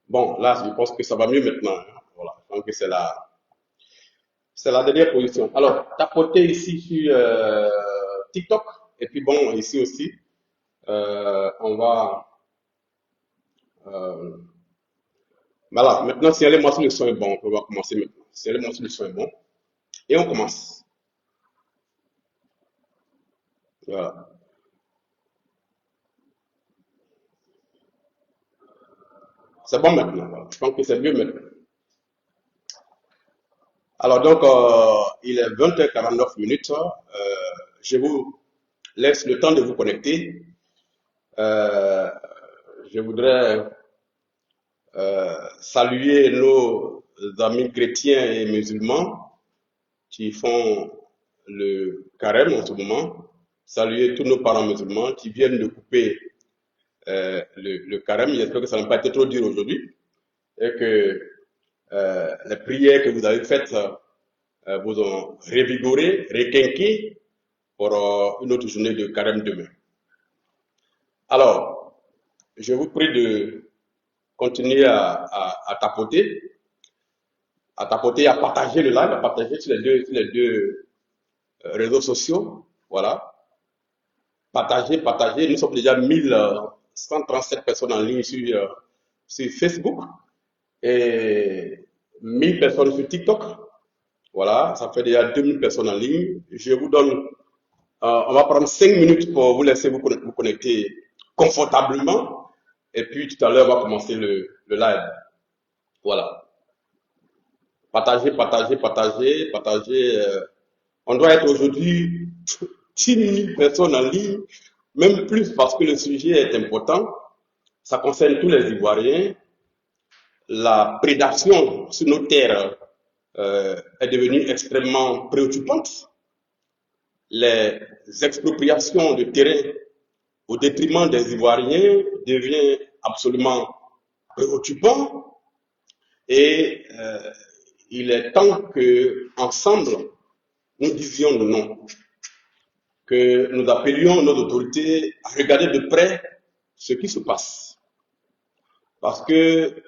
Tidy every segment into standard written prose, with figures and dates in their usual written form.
Bon, là, je pense que ça va mieux maintenant, hein. Voilà, je pense que c'est la dernière position. Alors, tapoter ici sur TikTok. Et puis bon, ici aussi, on va... euh, voilà, maintenant, si les morceaux de son est bon, on va commencer maintenant. Si les morceaux de son est bon, et on commence. Voilà. C'est bon maintenant. Voilà. Je pense que c'est mieux maintenant. Alors donc, il est 20h49 minutes. Je vous laisse le temps de vous connecter. Euh, je voudrais saluer nos amis chrétiens et musulmans qui font le carême en ce moment. Saluer tous nos parents musulmans qui viennent de couper le carême. J'espère que ça n'a pas été trop dur aujourd'hui et que les prières que vous avez faites vous ont revigoré, requinqué pour une autre journée de carême demain. Alors, je vous prie de continuer à tapoter, à partager le live, à partager sur les deux réseaux sociaux. Voilà. Partager, partager. Nous sommes déjà 1137 personnes en ligne sur Facebook et 1000 personnes sur TikTok. Voilà, ça fait déjà 2000 personnes en ligne. Je vous donne, on va prendre 5 minutes pour vous laisser vous connecter confortablement. Et puis tout à l'heure, on va commencer le live. Voilà. Partagez, partagez, partagez, partagez. On doit être aujourd'hui 10 000 personnes en ligne, même plus parce que le sujet est important. Ça concerne tous les Ivoiriens. La prédation sur nos terres est devenue extrêmement préoccupante. Les expropriations de terrain au détriment des Ivoiriens devient absolument préoccupant et il est temps que ensemble nous disions le non, que nous appelions nos autorités à regarder de près ce qui se passe. Parce que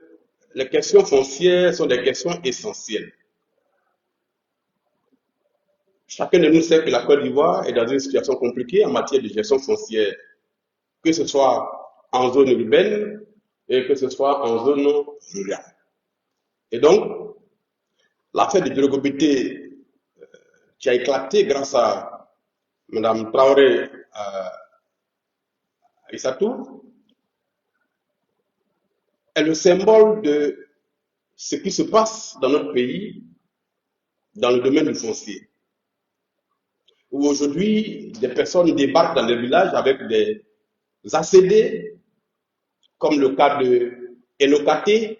les questions foncières sont des questions essentielles. Chacun de nous sait que la Côte d'Ivoire est dans une situation compliquée en matière de gestion foncière, que ce soit en zone urbaine et que ce soit en zone rurale. Et donc, l'affaire de Djologobité qui a éclaté grâce à Mme Traoré Aïssatou est le symbole de ce qui se passe dans notre pays dans le domaine du foncier. Où aujourd'hui, des personnes débarquent dans les villages avec des ACD, comme le cas de Enokate,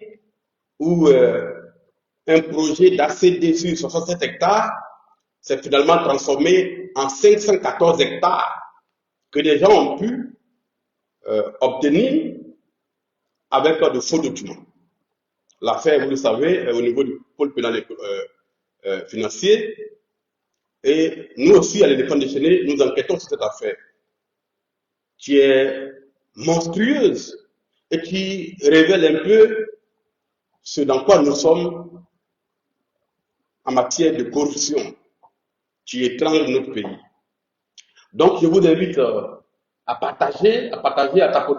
où un projet d'ACD sur 67 hectares s'est finalement transformé en 514 hectares que les gens ont pu obtenir avec de faux documents. L'affaire, vous le savez, est au niveau du pôle pénal financier. Et nous aussi, à l'éléphant déchaîné, nous enquêtons sur cette affaire qui est monstrueuse et qui révèle un peu ce dans quoi nous sommes en matière de corruption qui étrangle notre pays. Donc, je vous invite à tapoter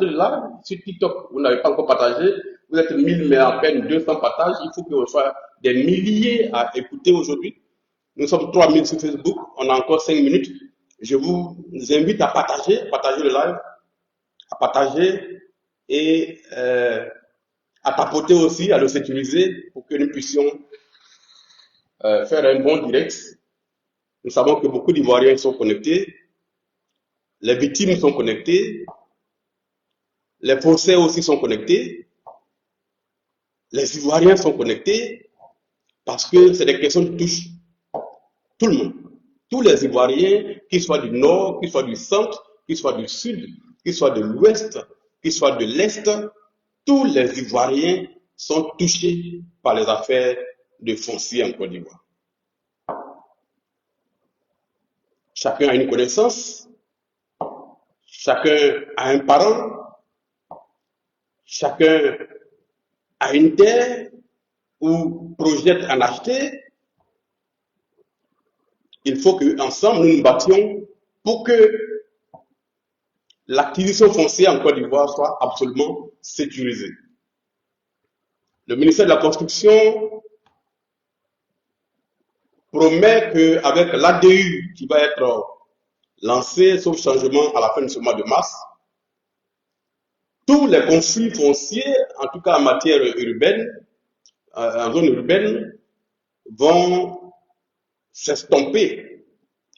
le live sur TikTok. Vous n'avez pas encore partagé. Vous êtes 1000, mais à peine 200 partages. Il faut qu'on soit des milliers à écouter aujourd'hui. Nous sommes 3000 sur Facebook. On a encore 5 minutes. Je vous invite à partager le live, à partager et à tapoter aussi, à le sécuriser pour que nous puissions faire un bon direct. Nous savons que beaucoup d'Ivoiriens sont connectés. Les victimes sont connectées, les procès aussi sont connectés, les Ivoiriens sont connectés, parce que c'est des questions qui touchent tout le monde. Tous les Ivoiriens, qu'ils soient du nord, qu'ils soient du centre, qu'ils soient du sud, qu'ils soient de l'ouest, qu'ils soient de l'est, tous les Ivoiriens sont touchés par les affaires de foncier en Côte d'Ivoire. Chacun a une connaissance, chacun a un parent, chacun à une terre ou projette en acheter, il faut qu'ensemble nous nous battions pour que l'acquisition foncière en Côte d'Ivoire soit absolument sécurisée. Le ministère de la Construction promet qu'avec l'ADU qui va être lancé, sauf changement à la fin de ce mois de mars, tous les conflits fonciers, en tout cas en matière urbaine, en zone urbaine, vont s'estomper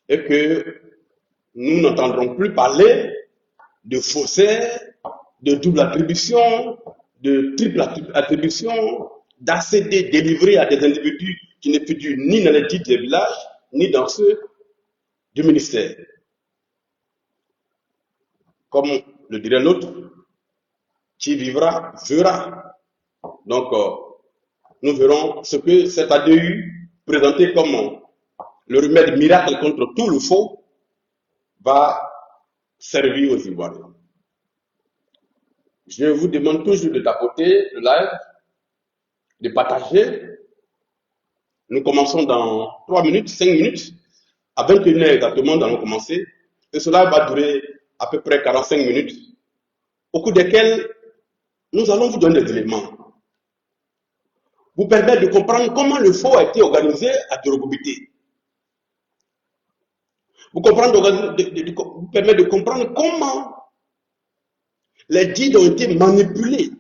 et que nous n'entendrons plus parler de faussaires, de double attribution, de triple attribution, d'ACD délivrés à des individus qui ne figurent ni dans les titres des villages, ni dans ceux du ministère. Comme le dirait l'autre, qui vivra, verra. Donc, nous verrons ce que cet ADU, présenté comme le remède miracle contre tout le faux, va servir aux Ivoiriens. Je vous demande toujours de tapoter le live, de partager. Nous commençons dans 3 minutes, 5 minutes. À 21h exactement, nous allons commencer. Et cela va durer à peu près 45 minutes, au cours desquels nous allons vous donner des éléments. Vous permettre de comprendre comment le faux a été organisé à Djorogobité. Vous permettre de comprendre comment les deals ont été manipulés.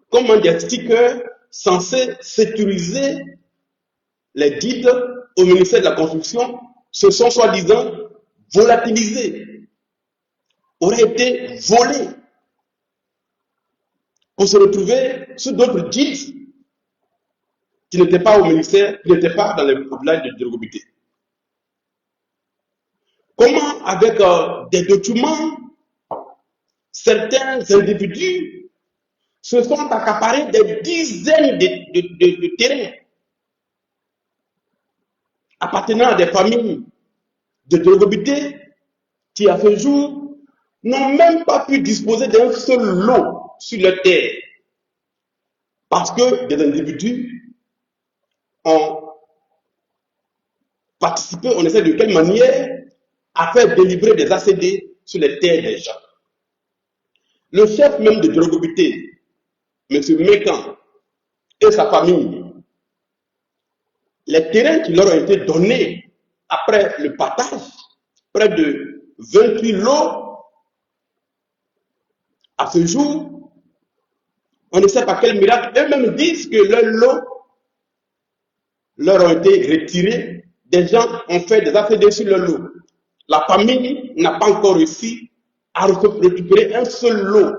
Comment des stickers censés sécuriser les deals au ministère de la Construction se sont soi-disant volatilisés, auraient été volés pour se retrouver sous d'autres deals qui n'étaient pas au ministère, qui n'étaient pas dans les villages de Djorogobité. Comment, avec des documents, certains individus se sont accaparés des dizaines de terrains appartenant à des familles de Djorogobité qui, à ce jour, n'ont même pas pu disposer d'un seul lot sur leur terre parce que des individus ont participé, on ne sait de quelle manière, à faire délivrer des ACD sur les terres des gens. Le chef même de Djorogobité, M. Mekan, et sa famille, les terrains qui leur ont été donnés après le partage, près de 28 lots, à ce jour, on ne sait pas quel miracle, eux-mêmes disent que leurs lots leur ont été retirés, des gens ont fait des ACD sur leur lot. La famille n'a pas encore réussi à récupérer un seul lot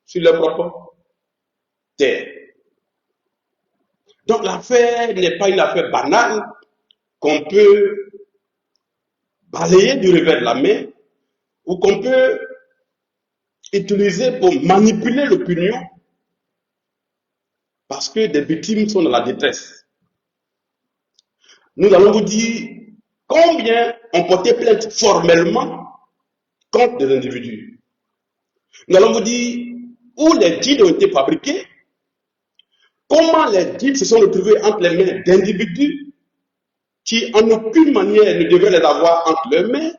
sur leur propre terre. Donc l'affaire n'est pas une affaire banale qu'on peut balayer du revers de la main ou qu'on peut utiliser pour manipuler l'opinion parce que des victimes sont dans la détresse. Nous allons vous dire combien ont porté plainte formellement contre des individus. Nous allons vous dire où les deals ont été fabriqués, comment les deals se sont retrouvés entre les mains d'individus qui en aucune manière ne devraient les avoir entre leurs mains,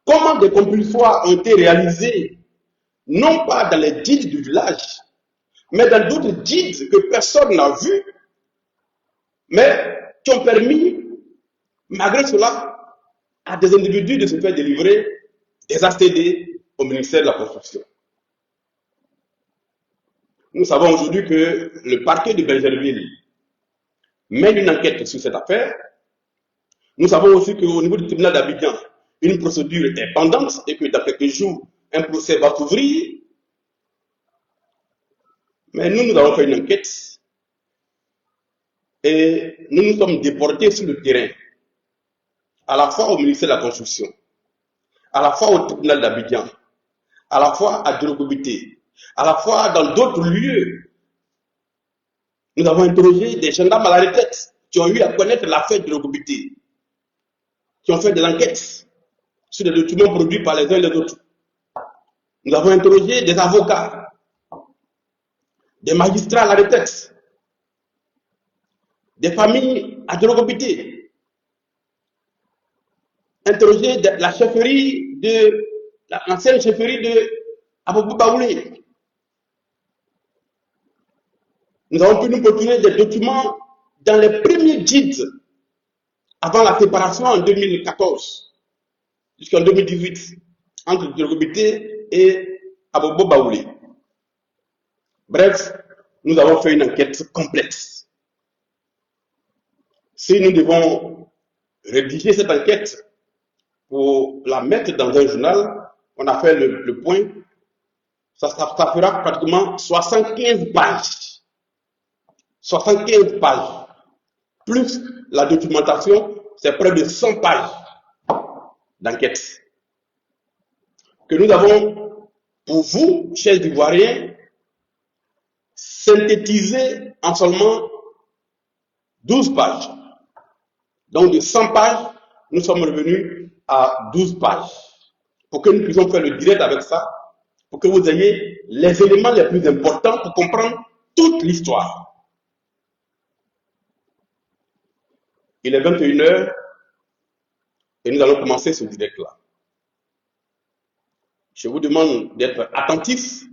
comment des compulsoires ont été réalisés, non pas dans les deals du village, mais dans d'autres deals que personne n'a vus, mais qui ont permis, malgré cela, à des individus de se faire délivrer des ACD au ministère de la Construction. Nous savons aujourd'hui que le parquet de Bergerville mène une enquête sur cette affaire. Nous savons aussi qu'au niveau du tribunal d'Abidjan, une procédure est pendante et que dans quelques jours, un procès va s'ouvrir. Mais nous avons fait une enquête et nous nous sommes déportés sur le terrain, à la fois au ministère de la Construction, à la fois au tribunal d'Abidjan, à la fois à Djorogobité, à la fois dans d'autres lieux. Nous avons interrogé des gendarmes à la retraite qui ont eu à connaître l'affaire de Djorogobité, qui ont fait de l'enquête sur des documents produits par les uns et les autres. Nous avons interrogé des avocats des magistrats à la retraite, des familles à Djolokobité, interroger la chefferie de l'ancienne chefferie de Aboubou Baoulé. Nous avons pu nous procurer des documents dans les premiers guides avant la séparation en 2014 jusqu'en 2018 entre Djolokobité et Aboubou Baoulé. Bref, nous avons fait une enquête complète. Si nous devons rédiger cette enquête pour la mettre dans un journal, on a fait le point, ça fera pratiquement 75 pages. 75 pages. Plus la documentation, c'est près de 100 pages d'enquête. Que nous avons, pour vous, chers Ivoiriens, synthétisé en seulement 12 pages. Donc de 100 pages, nous sommes revenus à 12 pages. Pour que nous puissions faire le direct avec ça, pour que vous ayez les éléments les plus importants pour comprendre toute l'histoire. Il est 21h et nous allons commencer ce direct-là. Je vous demande d'être attentifs,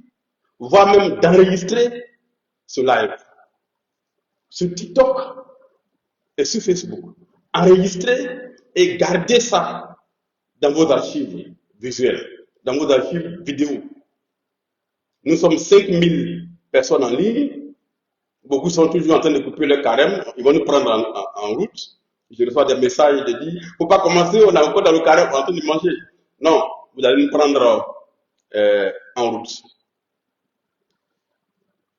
voire même d'enregistrer ce live sur TikTok et sur Facebook. Enregistrez et gardez ça dans vos archives visuelles, dans vos archives vidéo. Nous sommes 5000 personnes en ligne. Beaucoup sont toujours en train de couper le carême. Ils vont nous prendre en route. Je reçois des messages de dire, il ne faut pas commencer, on est encore dans le carême, on est en train de manger. Non, vous allez nous prendre en route.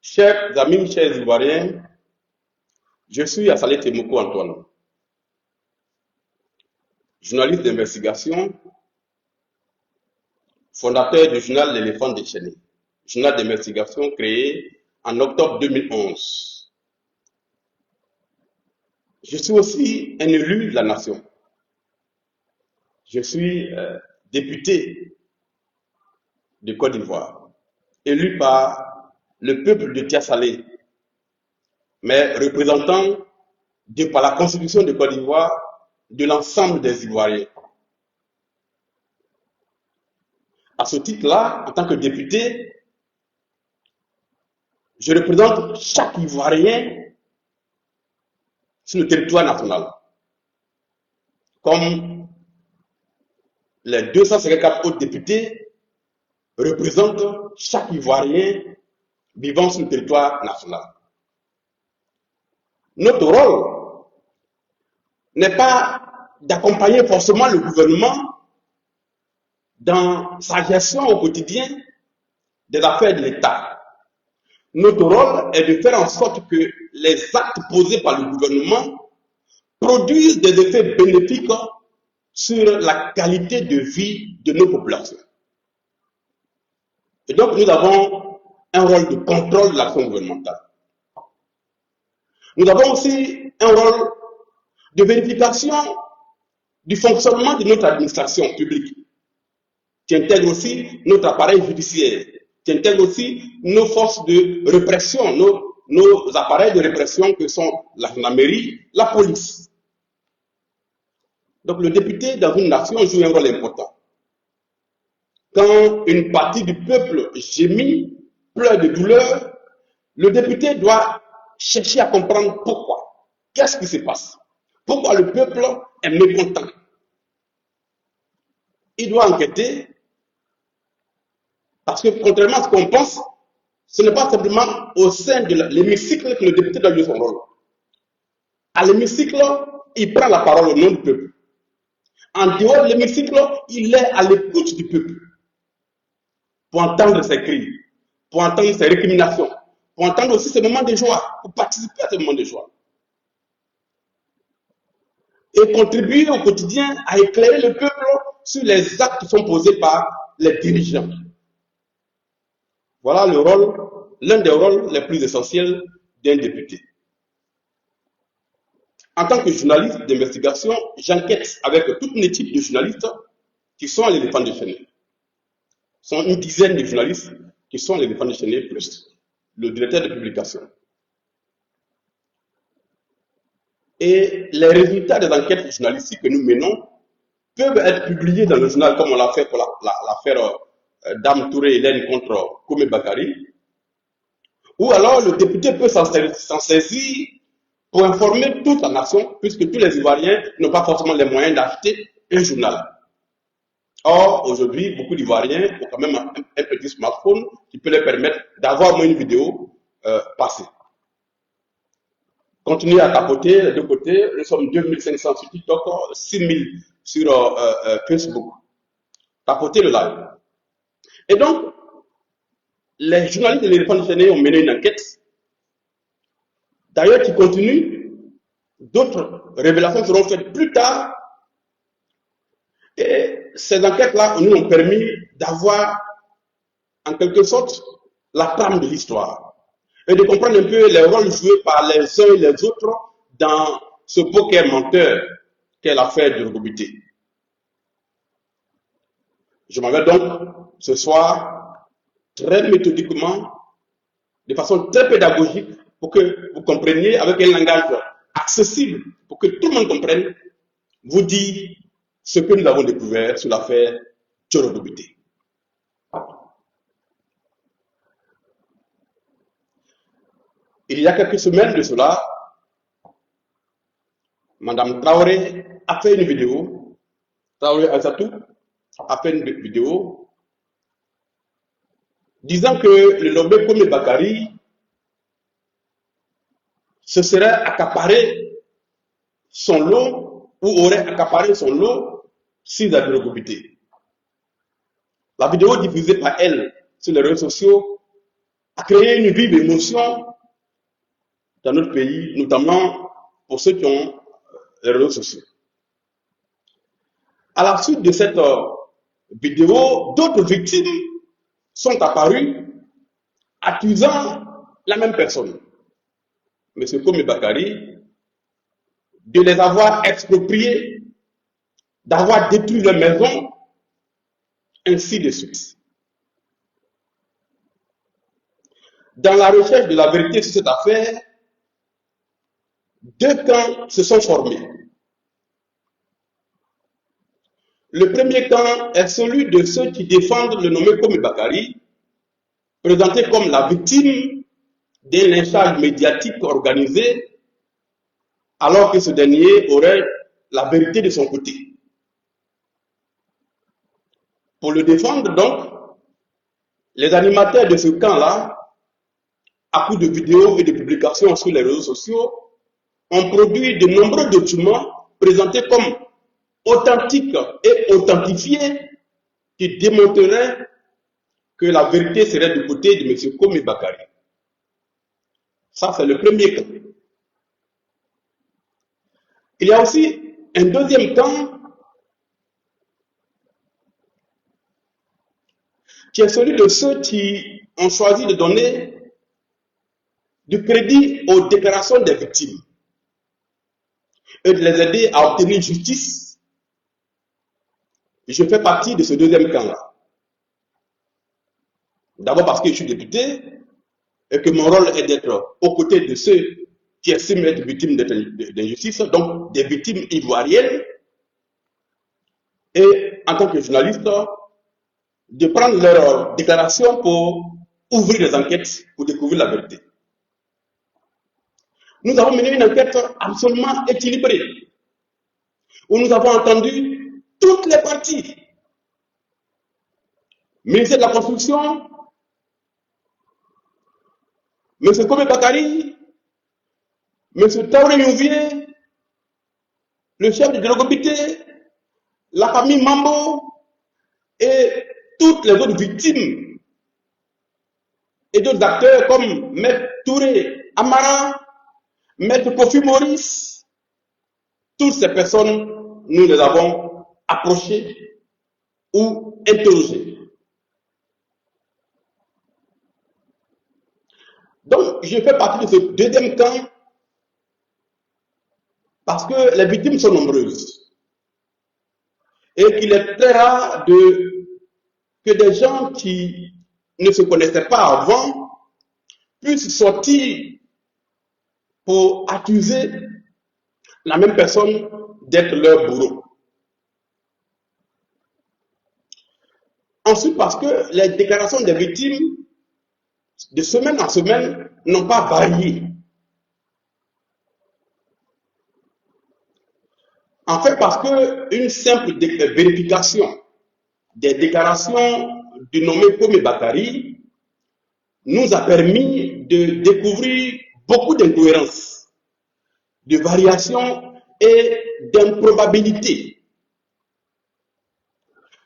Chers amis, chers Ivoiriens, je suis Assalé Temoko Antoine, journaliste d'investigation, fondateur du journal L'éléphant déchaîné, journal d'investigation créé en octobre 2011. Je suis aussi un élu de la nation. Je suis député de Côte d'Ivoire, élu par le peuple de Tia-Salé, mais représentant, par la Constitution de Côte d'Ivoire, de l'ensemble des Ivoiriens. À ce titre-là, en tant que député, je représente chaque Ivoirien sur le territoire national. Comme les 254 autres députés représentent chaque Ivoirien vivant sur le territoire national. Notre rôle n'est pas d'accompagner forcément le gouvernement dans sa gestion au quotidien des affaires de l'État. Notre rôle est de faire en sorte que les actes posés par le gouvernement produisent des effets bénéfiques sur la qualité de vie de nos populations. Et donc nous avons un rôle de contrôle de l'action gouvernementale. Nous avons aussi un rôle de vérification du fonctionnement de notre administration publique, qui intègre aussi notre appareil judiciaire, qui intègre aussi nos forces de répression, nos appareils de répression que sont la gendarmerie, la police. Donc le député dans une nation joue un rôle important. Quand une partie du peuple gémit, pleure de douleur, le député doit chercher à comprendre pourquoi. Qu'est-ce qui se passe? Pourquoi le peuple est mécontent? Il doit enquêter, parce que contrairement à ce qu'on pense, ce n'est pas simplement au sein de l'hémicycle que le député doit jouer son rôle. À l'hémicycle, il prend la parole au nom du peuple. En dehors de l'hémicycle, il est à l'écoute du peuple pour entendre ses cris, pour entendre ses récriminations, pour entendre aussi ses moments de joie, pour participer à ces moments de joie. Et contribuer au quotidien à éclairer le peuple sur les actes qui sont posés par les dirigeants. Voilà le rôle, l'un des rôles les plus essentiels d'un député. En tant que journaliste d'investigation, j'enquête avec toute une équipe de journalistes qui sont à l'éléphant déchaîné. Ce sont une dizaine de journalistes qui sont à l'éléphant déchaîné plus le directeur de publication. Et les résultats des enquêtes journalistiques que nous menons peuvent être publiés dans le journal, comme on l'a fait pour l'affaire Dame Touré Hélène contre Koumé Bakari. Ou alors le député peut s'en saisir pour informer toute la nation, puisque tous les Ivoiriens n'ont pas forcément les moyens d'acheter un journal. Or, aujourd'hui, beaucoup d'Ivoiriens ont quand même un petit smartphone qui peut leur permettre d'avoir moins une vidéo passée. Continuez à capoter les deux côtés. Nous sommes 2500 sur TikTok, 6000 sur Facebook. Capotez le live. Et donc, les journalistes de l'éléphant déchaîné ont mené une enquête. D'ailleurs, qui continue. D'autres révélations seront faites plus tard. Et ces enquêtes-là nous ont permis d'avoir, en quelque sorte, la trame de l'histoire. Et de comprendre un peu les rôles joués par les uns et les autres dans ce poker menteur qu'est l'affaire de Rogobité. Je m'en vais donc ce soir très méthodiquement, de façon très pédagogique, pour que vous compreniez avec un langage accessible, pour que tout le monde comprenne, vous dire ce que nous avons découvert sur l'affaire Tchorogobité. Il y a quelques semaines de cela, Madame Traoré a fait une vidéo, Traoré Azatou a fait une vidéo disant que le nommé Koumé Bakari se serait accaparé son lot ou aurait accaparé son lot s'il avait Rogobité. La vidéo diffusée par elle sur les réseaux sociaux a créé une vive émotion dans notre pays, notamment pour ceux qui ont les réseaux sociaux. À la suite de cette vidéo, d'autres victimes sont apparues accusant la même personne, M. Koumé Bakari, de les avoir expropriés, d'avoir détruit leur maison, ainsi de suite. Dans la recherche de la vérité sur cette affaire, deux camps se sont formés. Le premier camp est celui de ceux qui défendent le nommé Koumé Bakari, présenté comme la victime d'un lynchage médiatique organisé, alors que ce dernier aurait la vérité de son côté. Pour le défendre, donc, les animateurs de ce camp-là, à coup de vidéos et de publications sur les réseaux sociaux, ont produit de nombreux documents présentés comme authentiques et authentifiés qui démontreraient que la vérité serait du côté de M. Koumé Bakari. Ça, c'est le premier camp. Il y a aussi un deuxième camp qui est celui de ceux qui ont choisi de donner du crédit aux déclarations des victimes et de les aider à obtenir justice. Je fais partie de ce deuxième camp-là. D'abord parce que je suis député et que mon rôle est d'être aux côtés de ceux qui estiment être victimes d'injustice, donc des victimes ivoiriennes, et en tant que journaliste, de prendre leurs déclarations pour ouvrir des enquêtes pour découvrir la vérité. Nous avons mené une enquête absolument équilibrée, où nous avons entendu toutes les parties. Ministère de la Construction, M. Koumé Bakari, M. Traoré Nouvier, le chef de Rogobité, la famille Mambo et toutes les autres victimes et d'autres acteurs comme Maître Touré Amara, Maître Kofi Maurice. Toutes ces personnes, nous les avons approchées ou interrogées. Donc, je fais partie de ce deuxième camp parce que les victimes sont nombreuses et qu'il est très rare que des gens qui ne se connaissaient pas avant puissent sortir pour accuser la même personne d'être leur bourreau. Ensuite, parce que les déclarations des victimes, de semaine en semaine, n'ont pas varié. En fait, parce qu'une simple vérification des déclarations du nommé Komé Bakari nous a permis de découvrir beaucoup d'incohérences, de variations et d'improbabilités.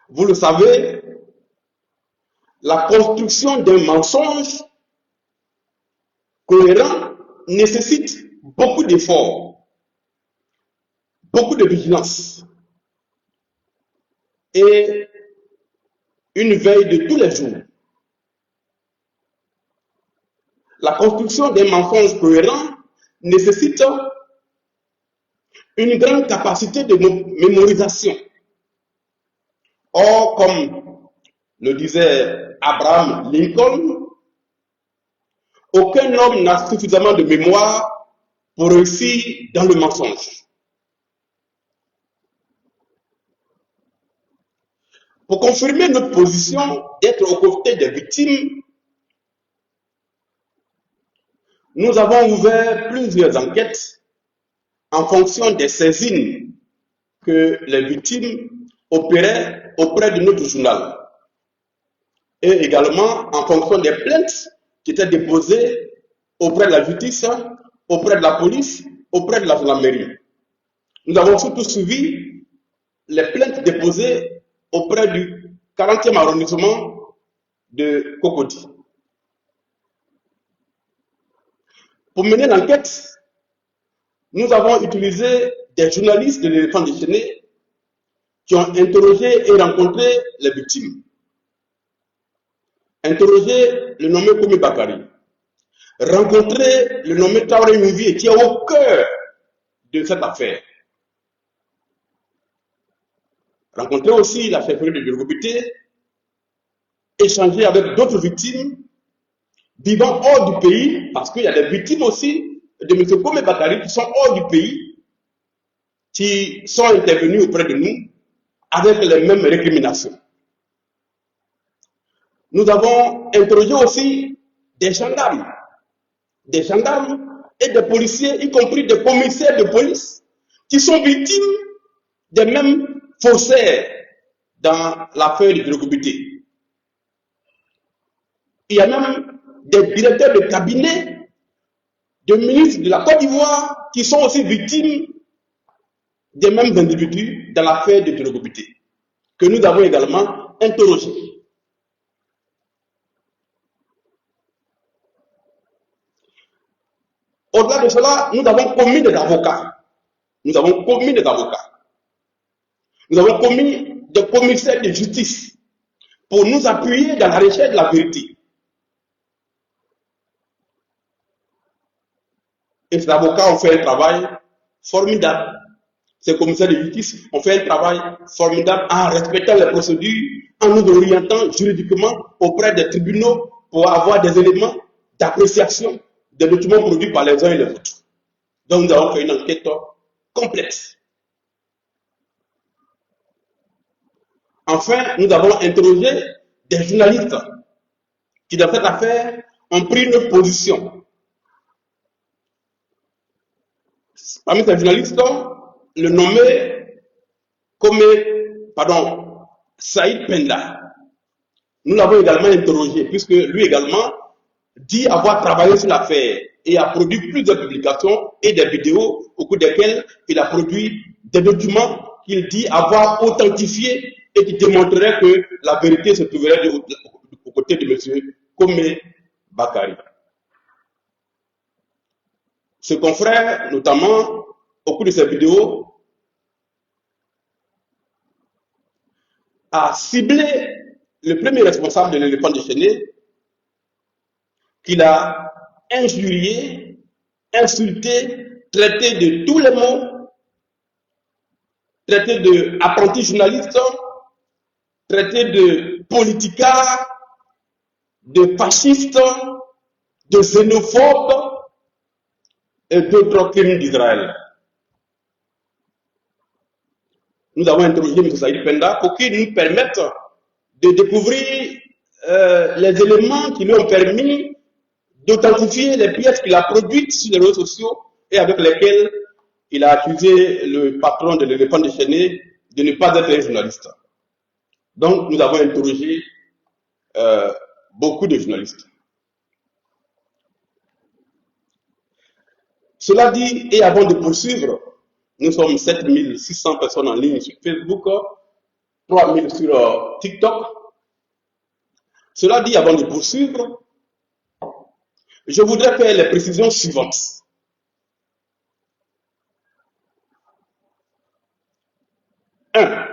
Vous le savez, la construction d'un mensonge cohérent nécessite beaucoup d'efforts, beaucoup de vigilance et une veille de tous les jours. La construction d'un mensonge cohérent nécessite une grande capacité de mémorisation. Or, comme le disait Abraham Lincoln, aucun homme n'a suffisamment de mémoire pour réussir dans le mensonge. Pour confirmer notre position d'être aux côtés des victimes, nous avons ouvert plusieurs enquêtes en fonction des saisines que les victimes opéraient auprès de notre journal et également en fonction des plaintes qui étaient déposées auprès de la justice, auprès de la police, auprès de la gendarmerie. Nous avons surtout suivi les plaintes déposées auprès du 40e arrondissement de Cocody. Pour mener l'enquête, nous avons utilisé des journalistes de l'Éléphant déchaîné qui ont interrogé et rencontré les victimes. Interrogé le nommé Komé Bakari, rencontré le nommé Traoré Mouvier qui est au cœur de cette affaire. Rencontré aussi la chefferie de Birgobité, échangé avec d'autres victimes vivant hors du pays, parce qu'il y a des victimes aussi de M. Komé Bakari qui sont hors du pays, qui sont intervenus auprès de nous avec les mêmes récriminations. Nous avons interrogé aussi des gendarmes et des policiers, y compris des commissaires de police, qui sont victimes des mêmes faussaires dans l'affaire de Birgobité. Il y a même des directeurs de cabinet de ministres de la Côte d'Ivoire qui sont aussi victimes des mêmes individus dans l'affaire de Birgobité, que nous avons également interrogés. Au-delà de cela, nous avons commis des avocats. Nous avons commis des commissaires de justice pour nous appuyer dans la recherche de la vérité. Et ces avocats ont fait un travail formidable. Ces commissaires de justice ont fait un travail formidable en respectant les procédures, en nous orientant juridiquement auprès des tribunaux pour avoir des éléments d'appréciation des documents produits par les uns et les autres. Donc nous avons fait une enquête complexe. Enfin, nous avons interrogé des journalistes qui, dans cette affaire, ont pris une position. Parmi ces journalistes, le nommé Saïd Penda. Nous l'avons également interrogé, puisque lui également dit avoir travaillé sur l'affaire et a produit plusieurs publications et des vidéos au cours desquelles il a produit des documents qu'il dit avoir authentifiés et qui démontreraient que la vérité se trouverait aux côtés de M. Komé Bakari. Ce confrère, notamment, au cours de ces vidéos, a ciblé le premier responsable de l'Éléphant déchaîné, qu'il a injurié, insulté, traité de tous les mots, traité d'apprenti journaliste, traité de politicard, de fasciste, de xénophobes et d'autres crimes d'Israël. Nous avons interrogé M. Saïd Penda pour qu'il nous permette de découvrir les éléments qui lui ont permis d'authentifier les pièces qu'il a produites sur les réseaux sociaux et avec lesquelles il a accusé le patron de l'éléphant déchaîné de ne pas être un journaliste. Donc, nous avons interrogé beaucoup de journalistes. Cela dit, et avant de poursuivre, nous sommes 7600 personnes en ligne sur Facebook, 3000 sur TikTok. Cela dit, avant de poursuivre, je voudrais faire les précisions suivantes. Un,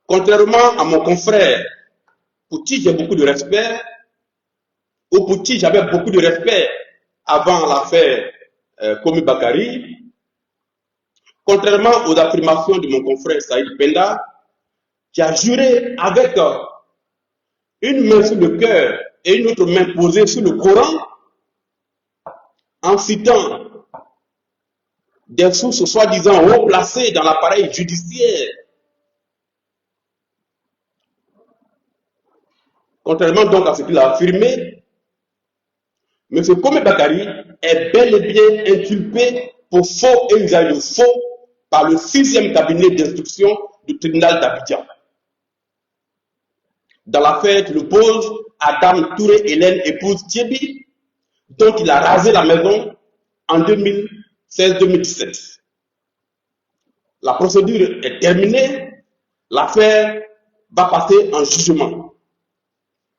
contrairement à mon confrère, pour qui j'ai beaucoup de respect, ou pour qui j'avais beaucoup de respect avant l'affaire Komi Bakari, contrairement aux affirmations de mon confrère Saïd Penda, qui a juré avec une main sur le cœur et une autre main posée sur le Coran, en citant des sources soi-disant haut placées dans l'appareil judiciaire. Contrairement donc à ce qu'il a affirmé, M. Komi Bakari est bel et bien inculpé pour faux et usage de faux par le 6e cabinet d'instruction du tribunal d'Abidjan. Dans l'affaire qui l'oppose à Dame Touré Hélène, épouse Thiebi, dont il a rasé la maison en 2016-2017. La procédure est terminée, l'affaire va passer en jugement.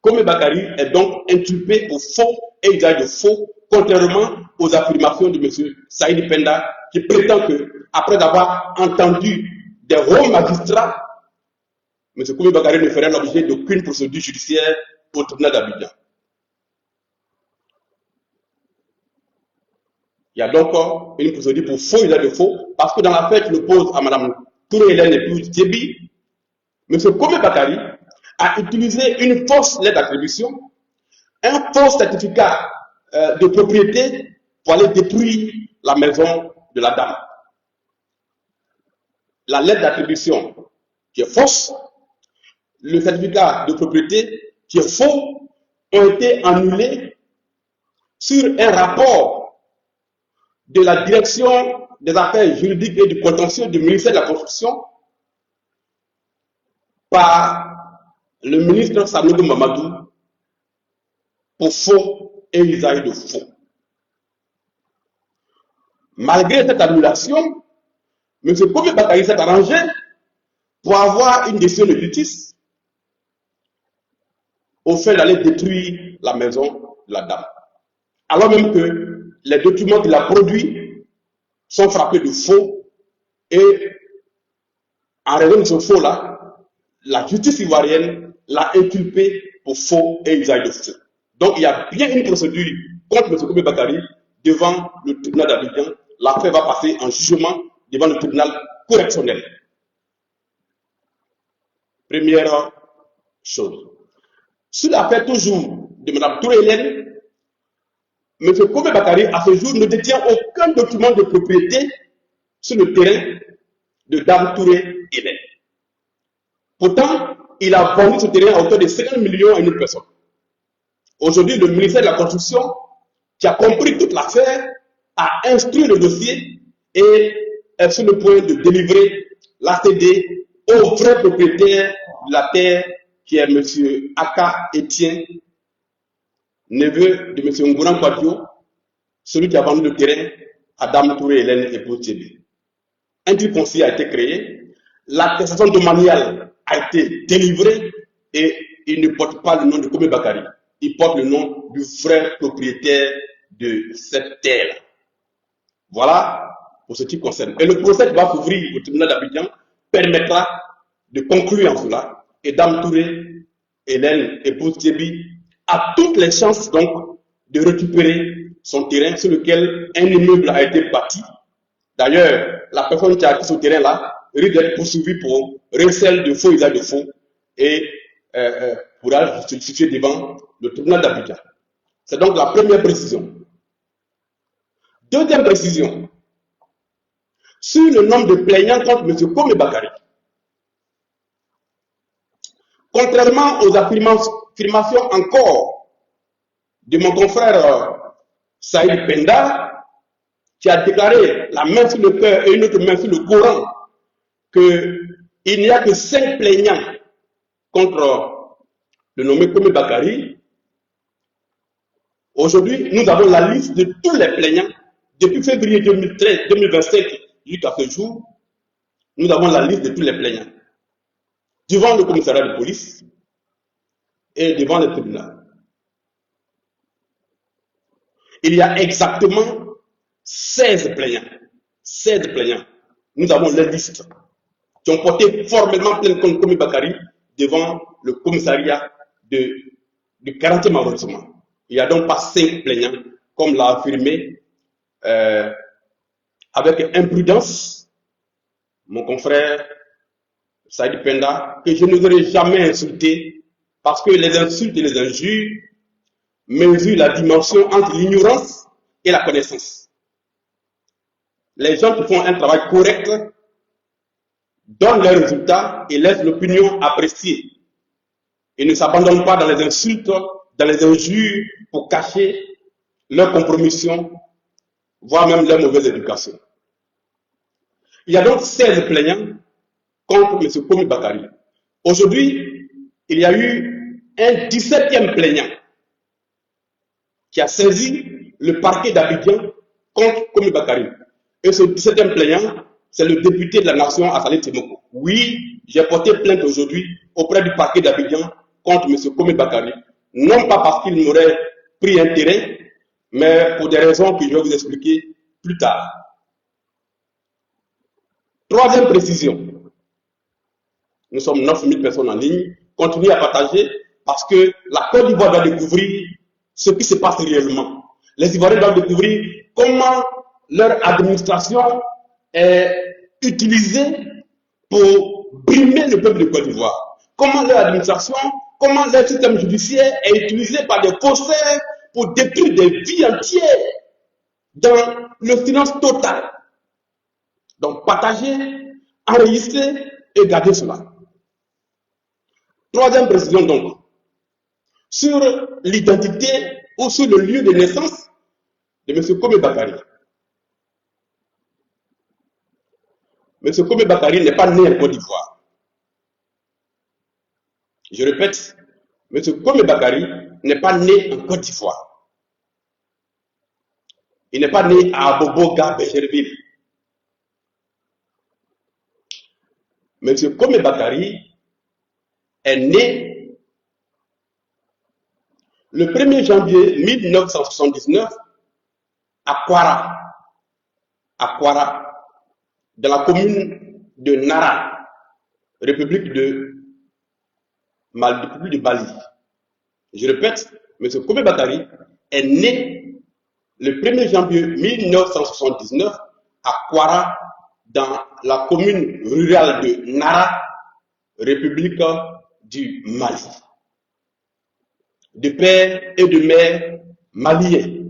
Komi Bakari est donc inculpé pour faux et usage de faux, contrairement aux affirmations de M. Saïd Penda, qui prétend que, après avoir entendu des hauts magistrats, M. Komi Bakari ne ferait l'objet d'aucune procédure judiciaire au tribunal d'Abidjan. Il y a donc une procédure pour faux usage de faux, parce que dans l'affaire qui l'oppose à Mme Touré Hélène épouse Thiebi, M. Komi Bakari a utilisé une fausse lettre d'attribution, un faux certificat de propriété pour aller détruire la maison de la dame. La lettre d'attribution qui est fausse, le certificat de propriété qui est faux, ont été annulés sur un rapport de la direction des affaires juridiques et du contentieux du ministère de la Construction par le ministre Sanogo Mamadou pour faux et usage de faux. Malgré cette annulation, M. Komi Bakari s'est arrangé pour avoir une décision de justice au fait d'aller détruire la maison de la dame. Alors même que les documents qu'il a produits sont frappés de faux et en raison de ce faux-là, la justice ivoirienne l'a inculpé pour faux et usage de faux. Donc il y a bien une procédure contre M. Komi Bakari devant le tribunal d'Abidjan. L'affaire va passer en jugement devant le tribunal correctionnel. Première chose. Sur l'affaire toujours de Mme Touré Hélène, M. Komi Bakari, à ce jour, ne détient aucun document de propriété sur le terrain de Dame Touré Hélène. Pourtant, il a vendu ce terrain à hauteur de 50 millions à une personne. Aujourd'hui, le ministère de la Construction, qui a compris toute l'affaire, a instruit le dossier et est sur le point de délivrer l'ACD au vrai propriétaire de la terre, qui est M. Aka Etienne, neveu de M. Ngouran Kwadjo, celui qui a vendu le terrain à Dame Touré Hélène et pour Thiebi. Un titre foncier a été créé, l'attestation domaniale a été délivrée et il ne porte pas le nom de Komi Bakari. Il porte le nom du vrai propriétaire de cette terre. Voilà pour ce qui concerne. Et le procès qui va s'ouvrir au tribunal d'Abidjan permettra de conclure en cela. Et Dame Touré, Hélène, épouse Thiebi, a toutes les chances donc de récupérer son terrain sur lequel un immeuble a été bâti. D'ailleurs, la personne qui a acquis ce terrain-là risque d'être poursuivie pour recel de faux, usage de faux et pourra se situer devant le tribunal d'Abidjan. C'est donc la première précision. Deuxième précision, sur le nombre de plaignants contre M. Kome Bakari. Contrairement aux affirmations encore de mon confrère Saïd Penda, qui a déclaré la main sur le cœur et une autre main sur le Coran, qu'il n'y a que 5 plaignants contre le nommé Kome Bakari. Aujourd'hui, nous avons la liste de tous les plaignants depuis février 2025 jusqu'à ce jour. Nous avons la liste de tous les plaignants devant le commissariat de police et devant le tribunal. Il y a exactement 16 plaignants. 16 plaignants. Nous avons les listes qui ont porté formellement plainte contre Kome Bakari devant le commissariat du 40e arrondissement. Il n'y a donc pas 5 plaignants, comme l'a affirmé avec imprudence mon confrère Saïd Penda, que je n'oserais jamais insulter, parce que les insultes et les injures mesurent la dimension entre l'ignorance et la connaissance. Les gens qui font un travail correct donnent leurs résultats et laissent l'opinion apprécier. Ils ne s'abandonnent pas dans les insultes, dans les injures pour cacher leur compromission, voire même leur mauvaise éducation. Il y a donc 16 plaignants contre M. Kome Bakari. Aujourd'hui, il y a eu un 17e plaignant qui a saisi le parquet d'Abidjan contre Kome Bakari. Et ce 17e plaignant, c'est le député de la nation Assalé Timoko. Oui, j'ai porté plainte aujourd'hui auprès du parquet d'Abidjan contre M. Kome Bakari. Non pas parce qu'il m'aurait pris intérêt, mais pour des raisons que je vais vous expliquer plus tard. Troisième précision. Nous sommes 9000 personnes en ligne. Continuez à partager parce que la Côte d'Ivoire doit découvrir ce qui se passe réellement. Les Ivoiriens doivent découvrir comment leur administration est utilisée pour brimer le peuple de Côte d'Ivoire. Comment leur administration, comment leur système judiciaire est utilisé par des faussaires pour détruire des vies entières dans le silence total. Donc, partagez, enregistrez et gardez cela. Troisième précision donc, sur l'identité ou sur le lieu de naissance de M. Kome Bakari. M. Kome Bakari n'est pas né en Côte d'Ivoire. Je répète, M. Kome Bakari n'est pas né en Côte d'Ivoire. Il n'est pas né à Aboboga, Bécherville. M. Kome Bakari est né le 1er janvier 1979 à Kwara, dans la commune de Nara, République de Bali. Je répète, M. Kome Bakari est né le 1er janvier 1979 à Kwara, dans la commune rurale de Nara, République du Mali. De père et de mère maliens.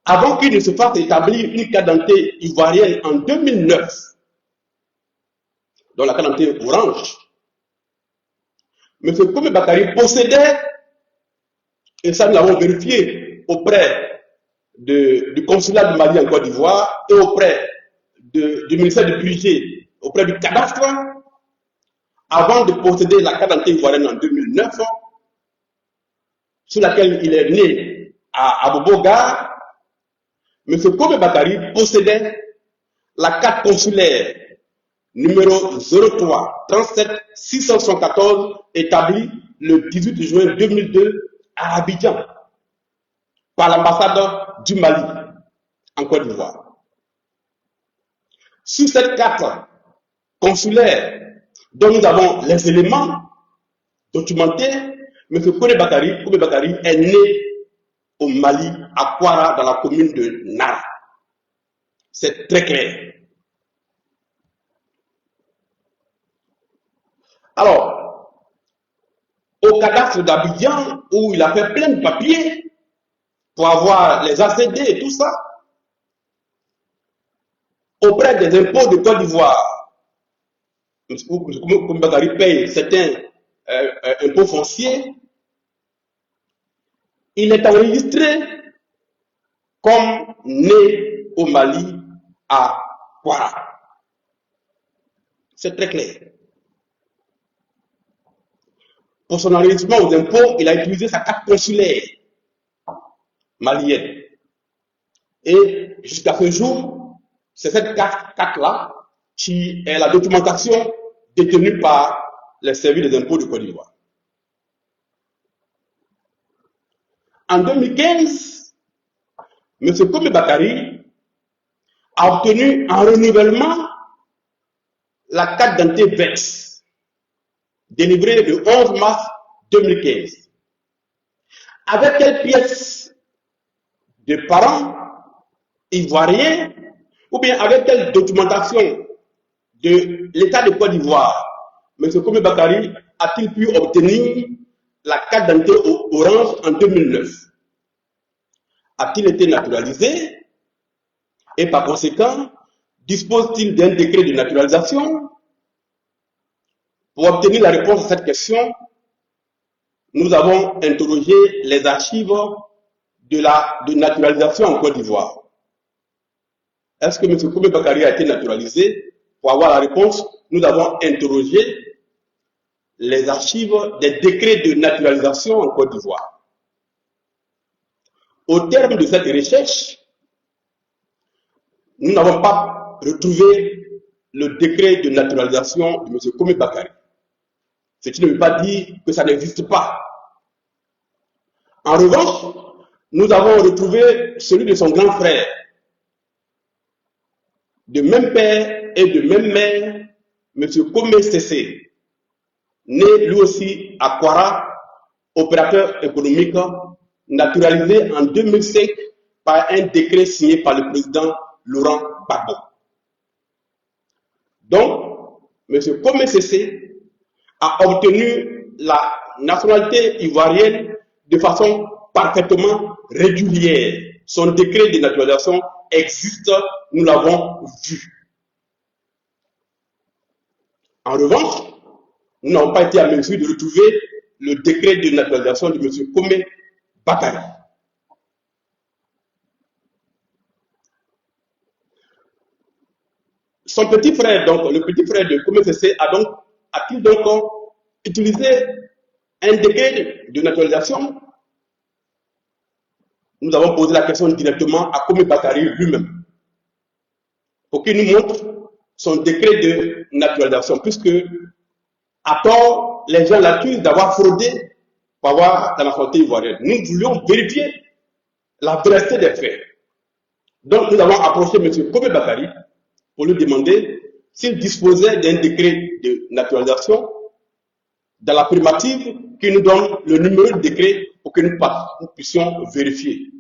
Avant qu'il ne se fasse établir une carte d'identité ivoirienne en 2009, dont la carte d'identité orange, M. Kome Bakari possédait, et ça nous l'avons vérifié auprès du consulat du Mali en Côte d'Ivoire et auprès du ministère du budget, auprès du cadastre, avant de posséder la carte d'identité ivoirienne en 2009, sur laquelle il est né à Aboboga, M. Kome Bakari possédait la carte consulaire numéro 03 37 614 établie le 18 juin 2002 à Abidjan par l'ambassade du Mali en Côte d'Ivoire. Sur cette carte consulaire dont nous avons les éléments documentés, M. Kome Bakari est né au Mali, à Kwara, dans la commune de Nara. C'est très clair. Alors, au cadastre d'Abidjan, où il a fait plein de papiers pour avoir les ACD et tout ça, auprès des impôts de Côte d'Ivoire, M. Bakary paye certains impôts fonciers, il est enregistré comme né au Mali à Ouara. C'est très clair. Pour son enregistrement aux impôts, il a utilisé sa carte consulaire malienne. Et jusqu'à ce jour, c'est cette carte-là qui est la documentation détenue par les services des impôts de Côte d'Ivoire. En 2015, M. Komi Bakary a obtenu un renouvellement la carte d'identité VEX, délivrée le 11 mars 2015. Avec quelle pièce de parents ivoiriens ou bien avec quelle documentation de l'État de Côte d'Ivoire M. Komi Bakary a-t-il pu obtenir la carte d'identité orange en 2009? A-t-il été naturalisé? Et par conséquent, dispose-t-il d'un décret de naturalisation? Pour obtenir la réponse à cette question, nous avons interrogé les archives de naturalisation en Côte d'Ivoire. Est-ce que M. Komi Bakary a été naturalisé? Pour avoir la réponse, nous avons interrogé les archives des décrets de naturalisation en Côte d'Ivoire. Au terme de cette recherche, nous n'avons pas retrouvé le décret de naturalisation de M. Komi Bakary. Ce qui ne veut pas dire que ça n'existe pas. En revanche, nous avons retrouvé celui de son grand frère, de même père et de même mère, M. Komi Sessé, né lui aussi à Ouara, opérateur économique, naturalisé en 2005 par un décret signé par le président Laurent Gbagbo. Donc, M. Komi Sessé a obtenu la nationalité ivoirienne de façon parfaitement régulière. Son décret de naturalisation existe, nous l'avons vu. En revanche, nous n'avons pas été à mesure de retrouver le décret de naturalisation de M. Komi Bakary. Son petit frère, donc, le petit frère de Komi Sessé, a-t-il donc utilisé un décret de naturalisation? Nous avons posé la question directement à Komi Bakary lui-même pour qu'il nous montre son décret de naturalisation, puisque à tort, les gens l'accusent d'avoir fraudé pour avoir la nationalité ivoirienne. Nous voulions vérifier la véracité des faits. Donc nous avons approché M. Komi Bakary pour lui demander s'il disposait d'un décret de naturalisation dans la primative qui nous donne le numéro de décret pour que nous puissions vérifier.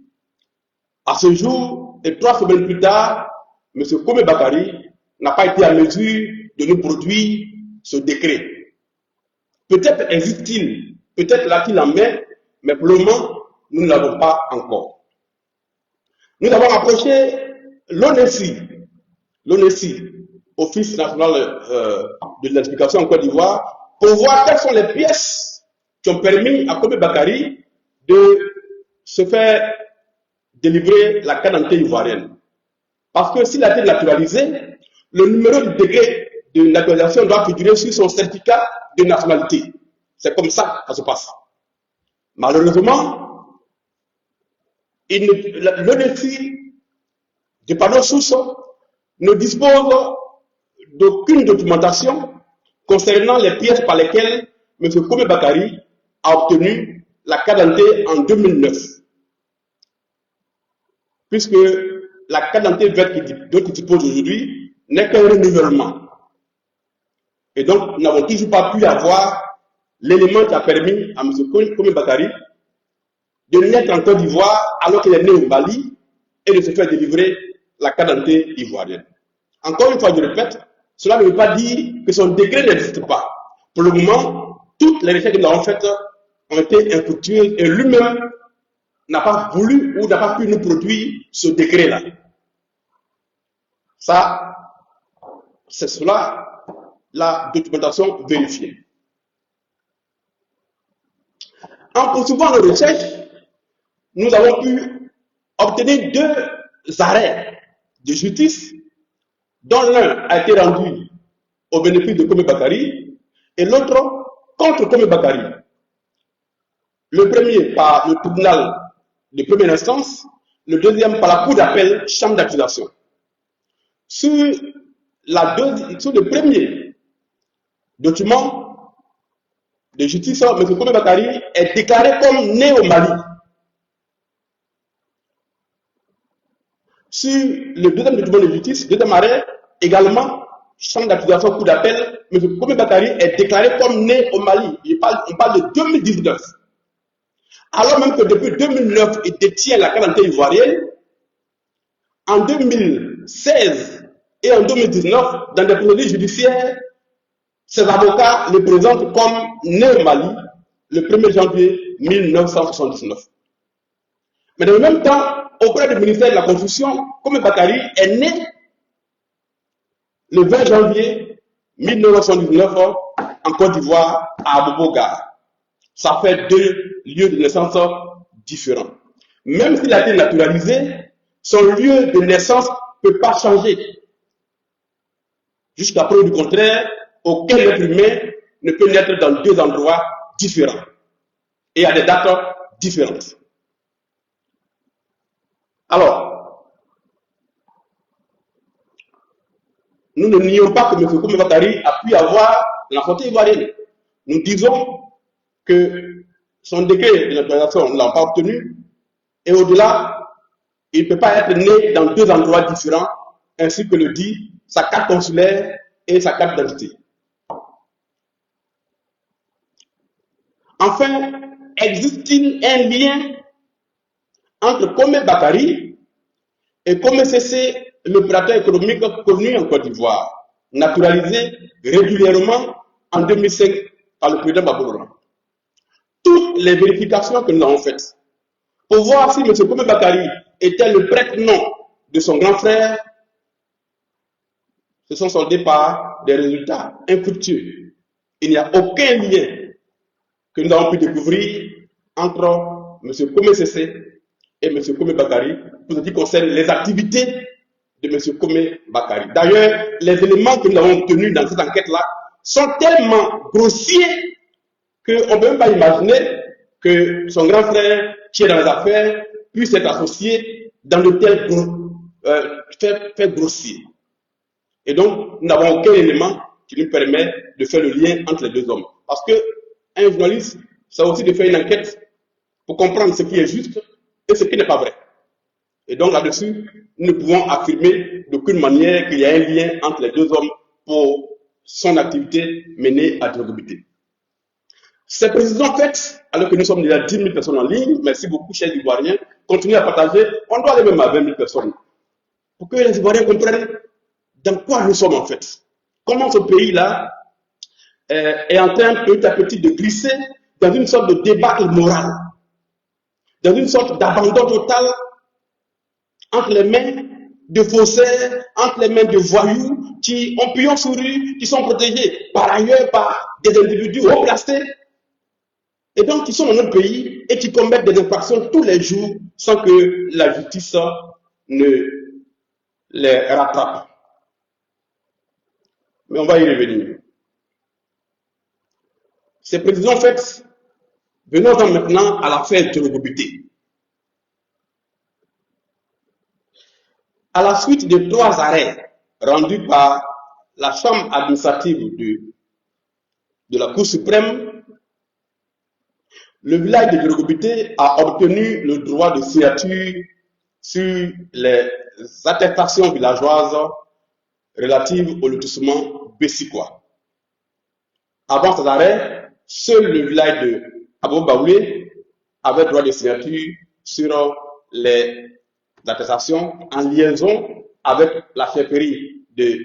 À ce jour, et 3 semaines plus tard, M. Komi Bakary n'a pas été à mesure de nous produire ce décret. Peut-être existe-t-il, peut-être l'a-t-il en main, mais pour le moment, nous ne l'avons pas encore. Nous avons approché l'ONESI, Office national de l'identification en Côte d'Ivoire, pour voir quelles sont les pièces qui ont permis à Komi Bakary de se faire délivrer la carte d'identité ivoirienne. Parce que s'il a été naturalisé, le numéro du décret de naturalisation doit figurer sur son certificat de nationalité. C'est comme ça que ça se passe. Malheureusement, l'ONESI du panneau source ne dispose d'aucune documentation concernant les pièces par lesquelles M. Komi Bakary a obtenu la carte d'identité en 2009. Puisque la carte d'identité dont il dispose aujourd'hui n'est qu'un renouvellement. Et donc, nous n'avons toujours pas pu avoir l'élément qui a permis à M. Komi Bakary de naître en Côte d'Ivoire alors qu'il est né au Mali et de se faire délivrer la carte d'identité ivoirienne. Encore une fois, je répète, cela ne veut pas dire que son décret n'existe pas. Pour le moment, toutes les recherches que nous avons faites ont été infructueuses et lui-même n'a pas voulu ou n'a pas pu nous produire ce décret-là. Ça, c'est cela la documentation vérifiée. En poursuivant nos recherches, nous avons pu obtenir 2 arrêts de justice, dont l'un a été rendu au bénéfice de Kome Bakari et l'autre contre Kome Bakari. Le premier par le tribunal de première instance, le deuxième par la cour d'appel, chambre d'accusation. Sur le premier document de justice, M. Kome Bakari est déclaré comme né au Mali. Sur le deuxième document de justice, deuxième arrêt, également, chambre d'accusation, cour d'appel, M. Kome Bakari est déclaré comme né au Mali. On parle de 2019. Alors même que depuis 2009, il détient la quarantaine ivoirienne, en 2016 et en 2019, dans des procédures judiciaires, ses avocats le présentent comme né au Mali le 1er janvier 1979. Mais dans le même temps, auprès du ministère de la Constitution, Kome Bakari est né le 20 janvier 1979 en Côte d'Ivoire, à Abobo-Gare. Ça fait 2 lieux de naissance différents. Même s'il a été naturalisé, son lieu de naissance ne peut pas changer. Jusqu'à preuve du contraire, aucun être humain ne peut naître dans 2 endroits différents et à des dates différentes. Alors, nous ne nions pas que M. Kome Bakari a pu avoir la santé ivoirienne. Nous disons que son décret de naturalisation ne l'a pas obtenu et au-delà, il ne peut pas être né dans 2 endroits différents, ainsi que le dit sa carte consulaire et sa carte d'identité. Enfin, existe-t-il un lien entre Kome Bakari et Kome Sese, l'opérateur économique connu en Côte d'Ivoire, naturalisé régulièrement en 2005 par le président Babou. Toutes les vérifications que nous avons faites pour voir si M. Kome Bakari était le prête-nom de son grand frère se sont soldées par des résultats infructueux. Il n'y a aucun lien que nous avons pu découvrir entre M. Kome Sese et M. Kome Bakari pour ce qui concerne les activités de M. Kome Bakari. D'ailleurs, les éléments que nous avons obtenus dans cette enquête-là sont tellement grossiers qu'on ne peut même pas imaginer que son grand frère, qui est dans les affaires, puisse être associé dans de tels faits grossiers. Et donc, nous n'avons aucun élément qui nous permet de faire le lien entre les 2 hommes. Parce qu'un journaliste, ça aussi de faire une enquête pour comprendre ce qui est juste et ce qui n'est pas vrai. Et donc là-dessus, nous ne pouvons affirmer d'aucune manière qu'il y a un lien entre les 2 hommes pour son activité menée à Drogobité. Ces précisions faites, alors que nous sommes déjà 10 000 personnes en ligne, merci beaucoup, chers Ivoiriens, continuez à partager, on doit aller même à 20 000 personnes, pour que les Ivoiriens comprennent dans quoi nous sommes en fait. Comment ce pays-là est en train petit à petit de glisser dans une sorte de débat immoral, dans une sorte d'abandon total entre les mains de faussaires, entre les mains de voyous qui ont pignon sur rue, qui sont protégés par ailleurs par des individus haut placés, et donc qui sont dans notre pays et qui commettent des infractions tous les jours sans que la justice ne les rattrape. Mais on va y revenir. Ces précisions faites, venons-en maintenant à l'affaire de Drogobité. À la suite de 3 arrêts rendus par la Chambre administrative de la Cour suprême, le village de Drogobité a obtenu le droit de signature sur les attestations villageoises relatives au lotissement Bessikois. Avant ces arrêts, seul le village de Abobaoulé avait droit de signature sur les attestations en liaison avec la chefferie de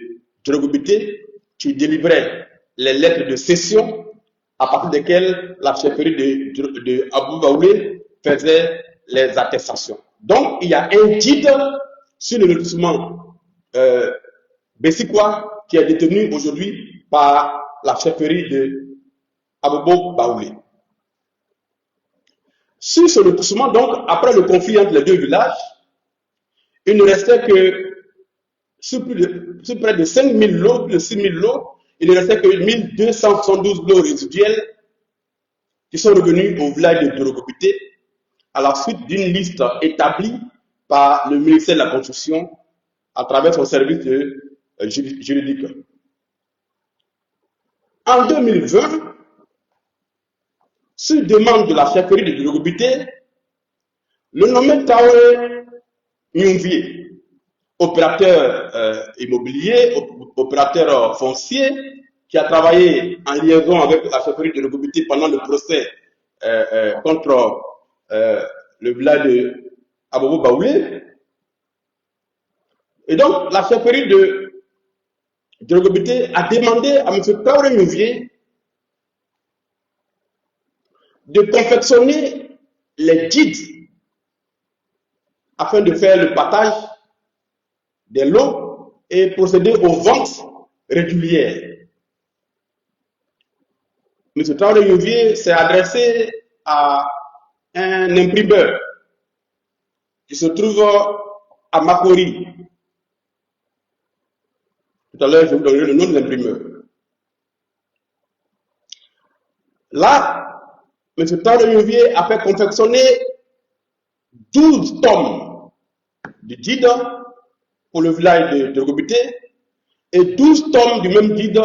Drogobité qui délivrait les lettres de cession à partir desquelles la chefferie de Abou Baoulé faisait les attestations. Donc, il y a un guide sur le lotissement Bessikwa qui est détenu aujourd'hui par la chefferie de Abou Baoulé. Sur ce lotissement, donc, après le conflit entre les deux villages, il ne restait que sur près de 5 000 lots, plus de 6 000 lots, il ne restait que 1 272 lots résiduels qui sont revenus au village de Dorogobité à la suite d'une liste établie par le ministère de la Construction à travers son service juridique. En 2020, sur demande de la chefferie de Dorogobité, le nommé Taoé Nyungvier, opérateur immobilier, opérateur foncier, qui a travaillé en liaison avec la chefferie de Dorogobité pendant le procès contre le village de Abou Baoulé. Et donc, la chefferie de Dorogobité a demandé à M. Taouré Nyungvier de confectionner les guides afin de faire le partage des lots et procéder aux ventes régulières. M. Taouré Nyungvier s'est adressé à un imprimeur qui se trouve à Makori. Tout à l'heure, je vous donnerai le nom de l'imprimeur. Là, M. Taouré Nyungvier a fait confectionner 12 tomes de guide pour le village de Dorogobité et 12 tomes du même guide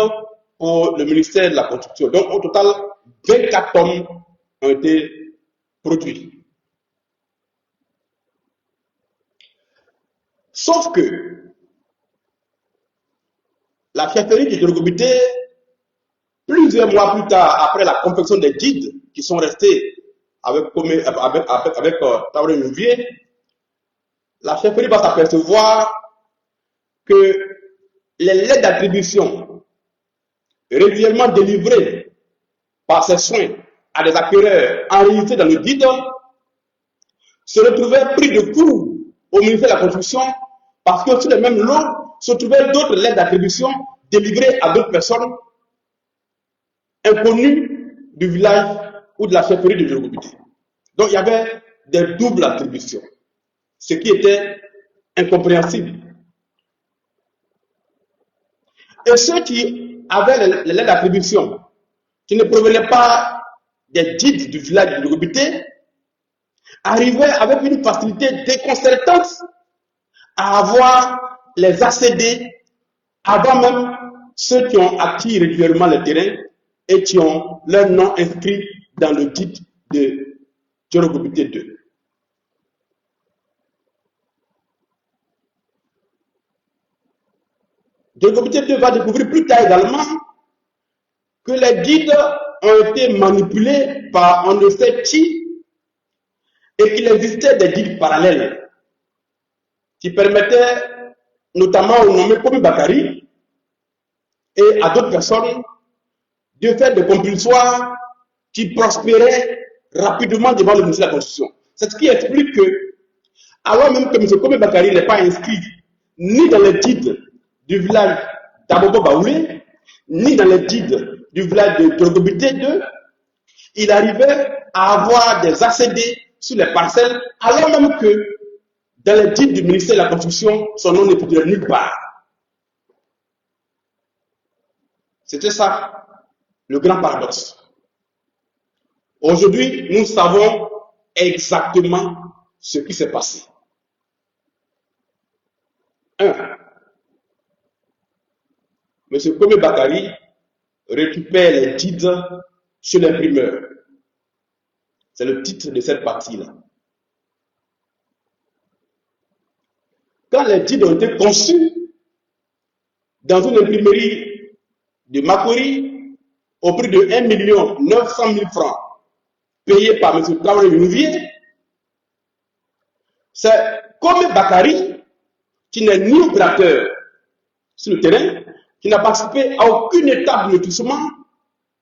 pour le ministère de la Construction. Donc, au total, 24 tomes ont été produits. Sauf que la chefferie de Dorogobité, plusieurs mois plus tard, après la confection des guides qui sont restés avec Taouré Nyungvier, la chefferie va s'apercevoir que les lettres d'attribution régulièrement délivrées par ses soins à des acquéreurs enregistrés dans le guide se retrouvaient pris de court au ministère de la Construction parce que sur les mêmes lots se trouvaient d'autres lettres d'attribution délivrées à d'autres personnes inconnues du village ou de la chefferie de Dorogobité. Donc il y avait des doubles attributions, ce qui était incompréhensible. Et ceux qui avaient les lettres d'attribution, qui ne provenaient pas des guides du village de Dorogobité, arrivaient avec une facilité déconcertante à avoir les ACD avant même ceux qui ont acquis régulièrement le terrain et qui ont leur nom inscrit dans le guide de Dorogobité 2. Dorogobité 2 va découvrir plus tard également que les guides ont été manipulés par on ne sait qui et qu'il existait des guides parallèles qui permettaient notamment au nommé Komi Bakari et à d'autres personnes de faire des compulsoires qui prospéraient rapidement devant le ministère de la Constitution. C'est ce qui explique que, alors même que M. Komi Bakari n'est pas inscrit ni dans les guides du village d'Abobo Baoulé, ni dans les guides du village de Dorogobité 2, il arrivait à avoir des ACD sur les parcelles, alors même que dans les guides du ministère de la Construction, son nom ne figurait nulle part. C'était ça, le grand paradoxe. Aujourd'hui, nous savons exactement ce qui s'est passé. 1. M. Komi Bakari récupère les guides sur l'imprimeur. C'est le titre de cette partie-là. Quand les guides ont été conçus dans une imprimerie de Makori au prix de 1 900 000 francs payé par M. Taouré Nyungvier, c'est Komi Bakari qui n'est ni opérateur sur le terrain, qui n'a participé à aucune étape de lotissement,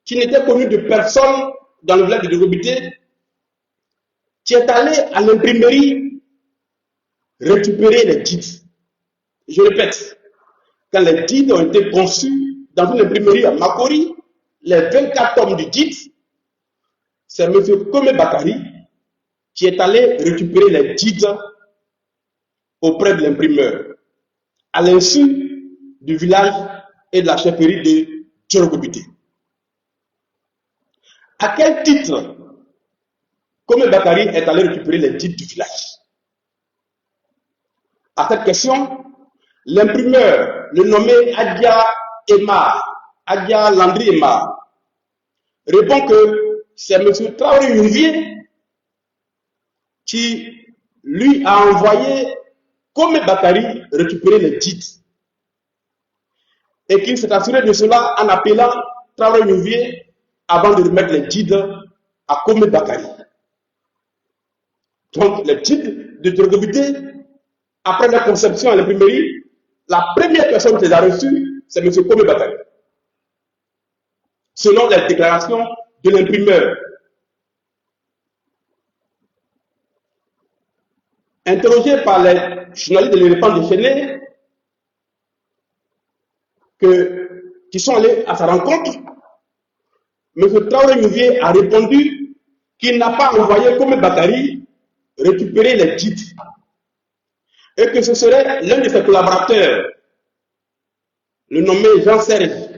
qui n'était connu de personne dans le village de Drogobité, qui est allé à l'imprimerie récupérer les guides. Je répète, quand les guides ont été conçus dans une imprimerie à Makori, les 24 tomes du guide, c'est M. Kome Bakari qui est allé récupérer les guides auprès de l'imprimeur, à l'insu du village et de la chefferie de Djorogobité. À quel titre Kome Bakari est allé récupérer les guides du village? À cette question, l'imprimeur, le nommé Adia Landry Emma, répond que c'est M. Traoré Youvier qui lui a envoyé Kome Bakari récupérer les guides et qu'il s'est assuré de cela en appelant Traoré Youvier avant de remettre les guides à Kome Bakari. Donc, les guides de Djorogobité, après leur conception à l'imprimerie, la première personne qui les a reçus, c'est M. Kome Bakari. Selon les déclarations de l'imprimeur. Interrogé par les journalistes de l'éléphant déchaîné, qui sont allés à sa rencontre, M. Traoré Youvier a répondu qu'il n'a pas envoyé Kome Bakari récupérer les guides et que ce serait l'un de ses collaborateurs, le nommé Jean-Serge,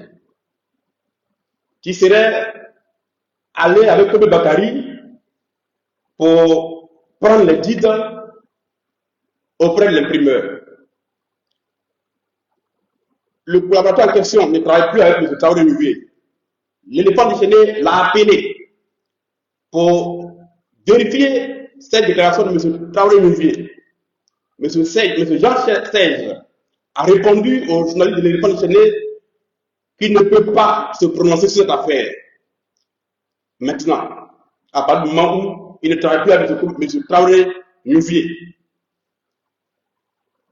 qui serait allé avec Kome Bakari pour prendre les guides auprès de l'imprimeur. Le collaborateur en question ne travaille plus avec M. Traoré Youvier. L'éléphant déchaîné l'a appelé pour vérifier cette déclaration de M. Traoré Youvier. M. Jean-Serge a répondu au journaliste de l'éléphant déchaîné qu'il ne peut pas se prononcer sur cette affaire. Maintenant, à partir du moment où il ne travaille plus avec M. Traoré Youvier,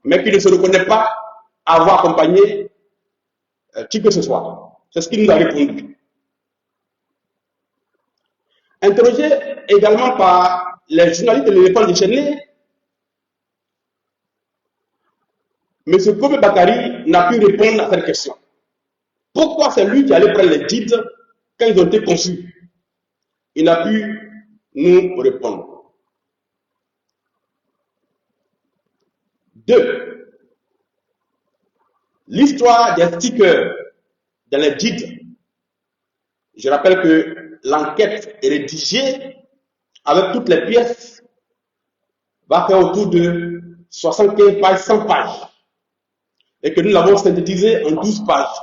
mais qu'il ne se reconnaît pas avoir accompagné qui que ce soit. C'est ce qu'il nous a répondu. Interrogé également par les journalistes de l'éléphant déchaîné, M. Kome Bakari n'a pu répondre à cette question. Pourquoi c'est lui qui allait prendre les guides quand ils ont été conçus? Il n'a pu nous répondre. 2. L'histoire des stickers dans les guides. Je rappelle que l'enquête est rédigée avec toutes les pièces, va faire autour de 75 pages, 100 pages. Et que nous l'avons synthétisé en 12 pages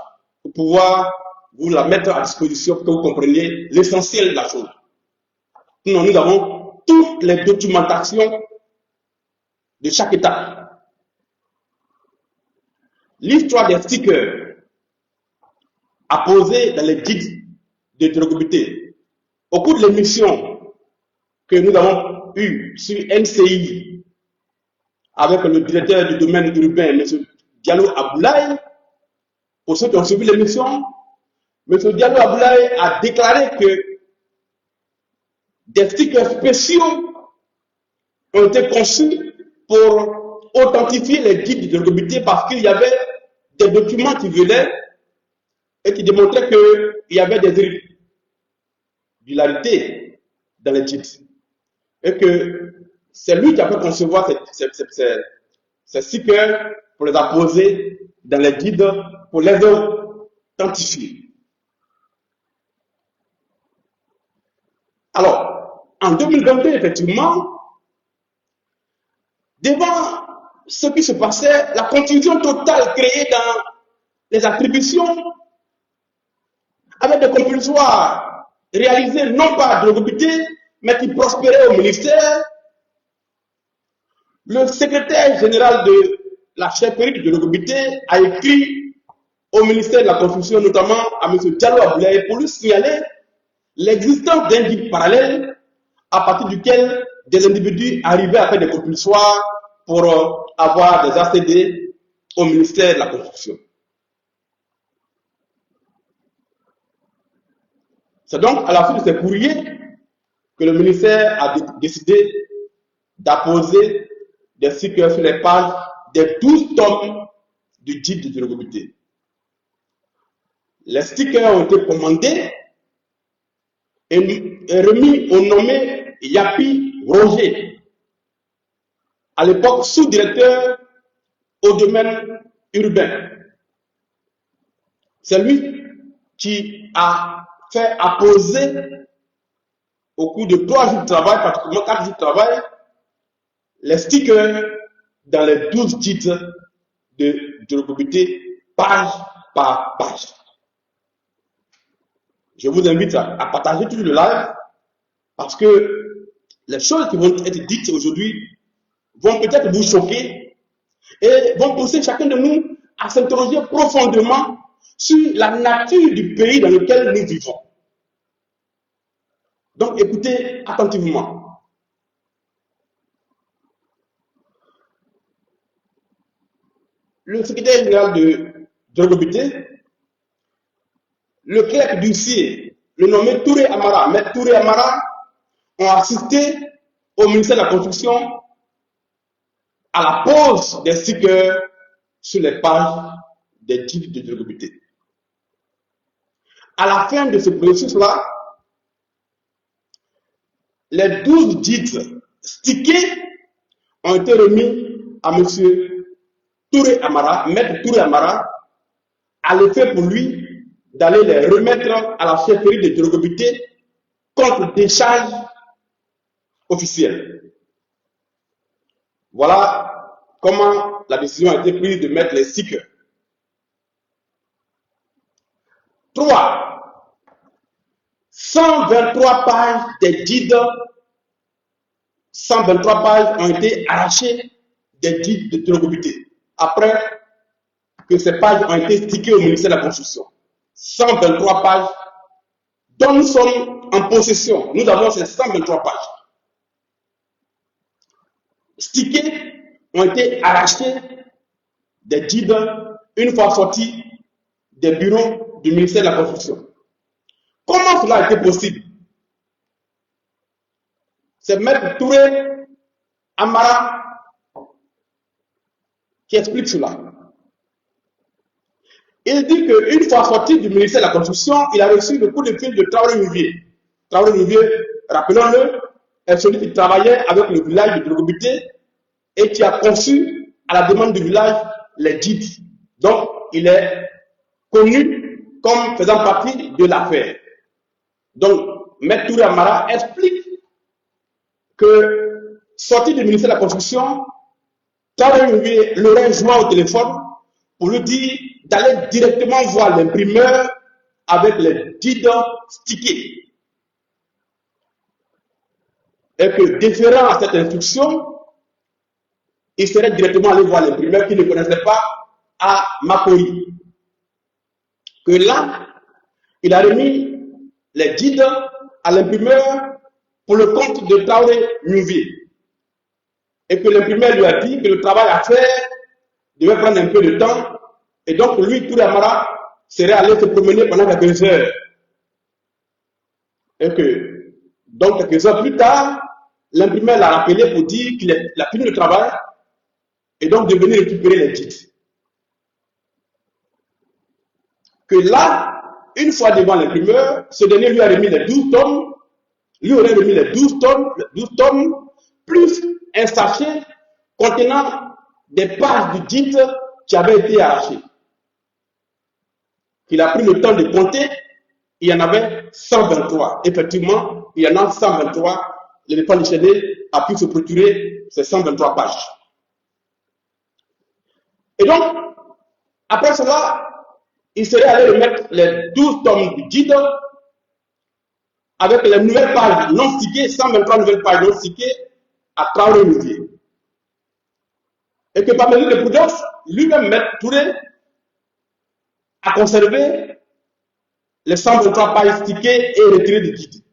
pour pouvoir vous la mettre à disposition pour que vous compreniez l'essentiel de la chose. Nous avons toutes les documentations de chaque étape. L'histoire des stickers apposés dans les guides de Djorogobité. Au cours de l'émission que nous avons eue sur NCI avec le directeur du domaine urbain, M. Diallo Aboulaye, pour ceux qui ont suivi l'émission, M. Diallo Aboulaye a déclaré que des stickers spéciaux ont été conçus pour authentifier les guides de Djorogobité parce qu'il y avait des documents qui venaient et qui démontraient qu'il y avait des irrégularités dans les guides. Et que c'est lui qui a fait concevoir ces stickers pour les apposer dans les guides pour les authentifier. Alors, en 2022, effectivement, devant ce qui se passait, la confusion totale créée dans les attributions avec des compulsoires réalisés non pas à Djorogobité, mais qui prospéraient au ministère, le secrétaire général de la chefferie de Djorogobité a écrit au ministère de la Construction, notamment à M. Diallo Aboulaye, pour lui signaler l'existence d'un guide parallèle à partir duquel des individus arrivaient à faire des compulsoires pour avoir des ACD au ministère de la Construction. C'est donc à la suite de ces courriers que le ministère a décidé d'apposer des stickers sur les pages des 12 tomes du guide de durabilité. Les stickers ont été commandés et remis au nommé Yapi Roger, à l'époque sous-directeur au domaine urbain. C'est lui qui a fait apposer au cours de 3 jours de travail, pratiquement 4 jours de travail, les stickers dans les 12 titres de durabilité, page par page. Je vous invite à partager tout le live parce que les choses qui vont être dites aujourd'hui vont peut-être vous choquer et vont pousser chacun de nous à s'interroger profondément sur la nature du pays dans lequel nous vivons. Donc écoutez attentivement. Le secrétaire général de durabilité, le clerc d'huissier, le nommé Touré Amara, Maître Touré Amara, ont assisté au ministère de la Construction à la pose des stickers sur les pages des titres de durabilité. À la fin de ce processus-là, les 12 titres stickés ont été remis à M. Touré Amara, Maître Touré Amara, à l'effet pour lui d'aller les remettre à la chefferie de durabilité contre décharge officielle. Voilà comment la décision a été prise de mettre les stickers. 3. 123 pages des guides, 123 pages ont été arrachées des guides de durabilité après que ces pages ont été stickées au ministère de la Construction. 123 pages dont nous sommes en possession. Nous avons ces 123 pages. Stickées ont été arrachées des guides une fois sortis des bureaux du ministère de la Construction. Comment cela a été possible? C'est Maître Touré Amara qui explique cela. Il dit qu'une fois sorti du ministère de la Construction, il a reçu le coup de fil de Traoré Nuvier. Traoré Nuvier, rappelons-le, est celui qui travaillait avec le village de durabilité et qui a conçu, à la demande du village, les guides. Donc, il est connu comme faisant partie de l'affaire. Donc, Maître Touré Amara explique que, sorti du ministère de la Construction, Traoré Nuvier l'aurait joint au téléphone pour lui dire d'aller directement voir l'imprimeur avec les guides stickés. Et que, déférant à cette instruction, il serait directement allé voir l'imprimeur qui ne connaissait pas à Makori. Que là, il a remis les guides à l'imprimeur pour le compte de Traoré Nuvier. Et que l'imprimeur lui a dit que le travail à faire devait prendre un peu de temps. Et donc, lui, Touré Amara, serait allé se promener pendant quelques heures. Et que, donc, quelques heures plus tard, l'imprimeur l'a rappelé pour dire qu'il a fini le travail et donc de venir récupérer les titres. Que là, une fois devant l'imprimeur, ce dernier lui a remis les 12 tomes, lui aurait remis les 12 tomes, plus un sachet contenant des pages du titre qui avaient été arrachées. Qu'il a pris le temps de compter, il y en avait 123. Effectivement, il y en a 123. L'éléphant déchaîné a pu se procurer ces 123 pages. Et donc, après cela, il serait allé remettre les 12 tomes du guide avec les nouvelles pages non stickées, 123 nouvelles pages non stickées, à Traoré Nuvier. Et que par mesure de prudence, lui-même, Maître Touré, a conservé les 123 pages stickées et retirées du guide.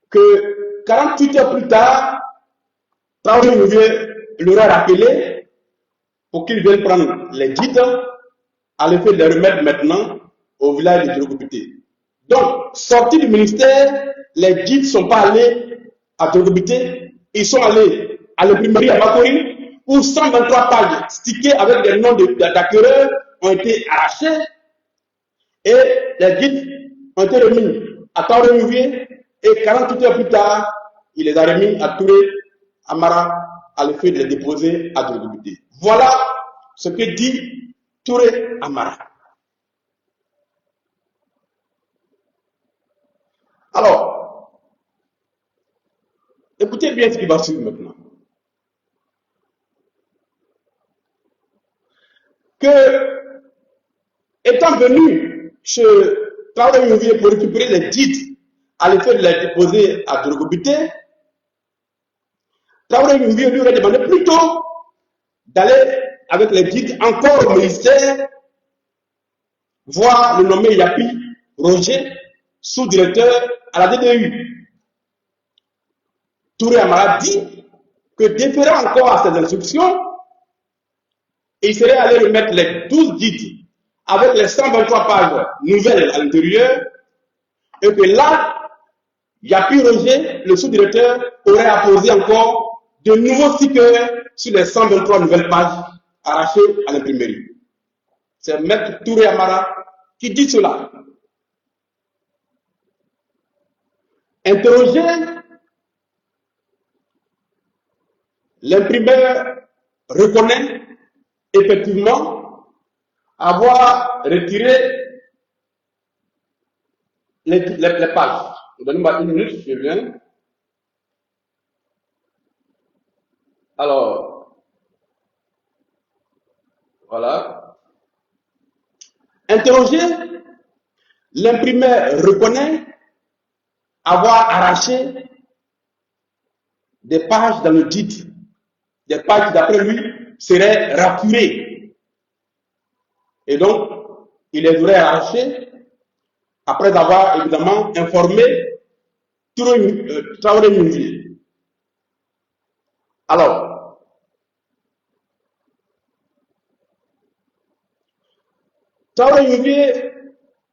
Que 48 heures plus tard, Traoré Nuvier l'aurait rappelé pour qu'il vienne prendre les guides, à l'effet de les remettre maintenant au village de durabilité. Donc, sortis du ministère, les guides ne sont pas allés à Drogobité, ils sont allés à l'imprimerie à Bakori, où 123 pages stickées avec des noms d'acquéreurs ont été arrachées, et les guides ont été remis à Taoré Mouvier, et 48 heures plus tard, il les a remis à Touré Amara à l'effet de les déposer à Drogobité. Voilà ce que dit Touré Amara. Alors, écoutez bien ce qui va suivre maintenant. Que, étant venu chez Traoré Mouvier pour récupérer les titres à l'effet de les déposer à Drogobité, Traoré Mouvier lui aurait demandé plutôt d'aller avec les guides encore au ministère, voir le nommé Yapi Roger, sous-directeur à la DDU. Touré Amara dit que déférant encore à ces instructions, il serait allé remettre les 12 guides avec les 123 pages nouvelles à l'intérieur, et que là, Yapi Roger, le sous-directeur, aurait apposé encore de nouveaux stickers sur les 123 nouvelles pages arrachées à l'imprimerie. C'est Maître Touré Amara qui dit cela. Interrogé, l'imprimeur reconnaît effectivement avoir retiré les pages. Donnez-moi une minute, je viens. Alors, voilà. Interrogé, l'imprimeur reconnaît avoir arraché des pages dans le titre, des pages qui d'après lui seraient raturées. Et donc, il les aurait arrachées après avoir évidemment informé Traoré Mouvier. Alors, Traoré Mouvier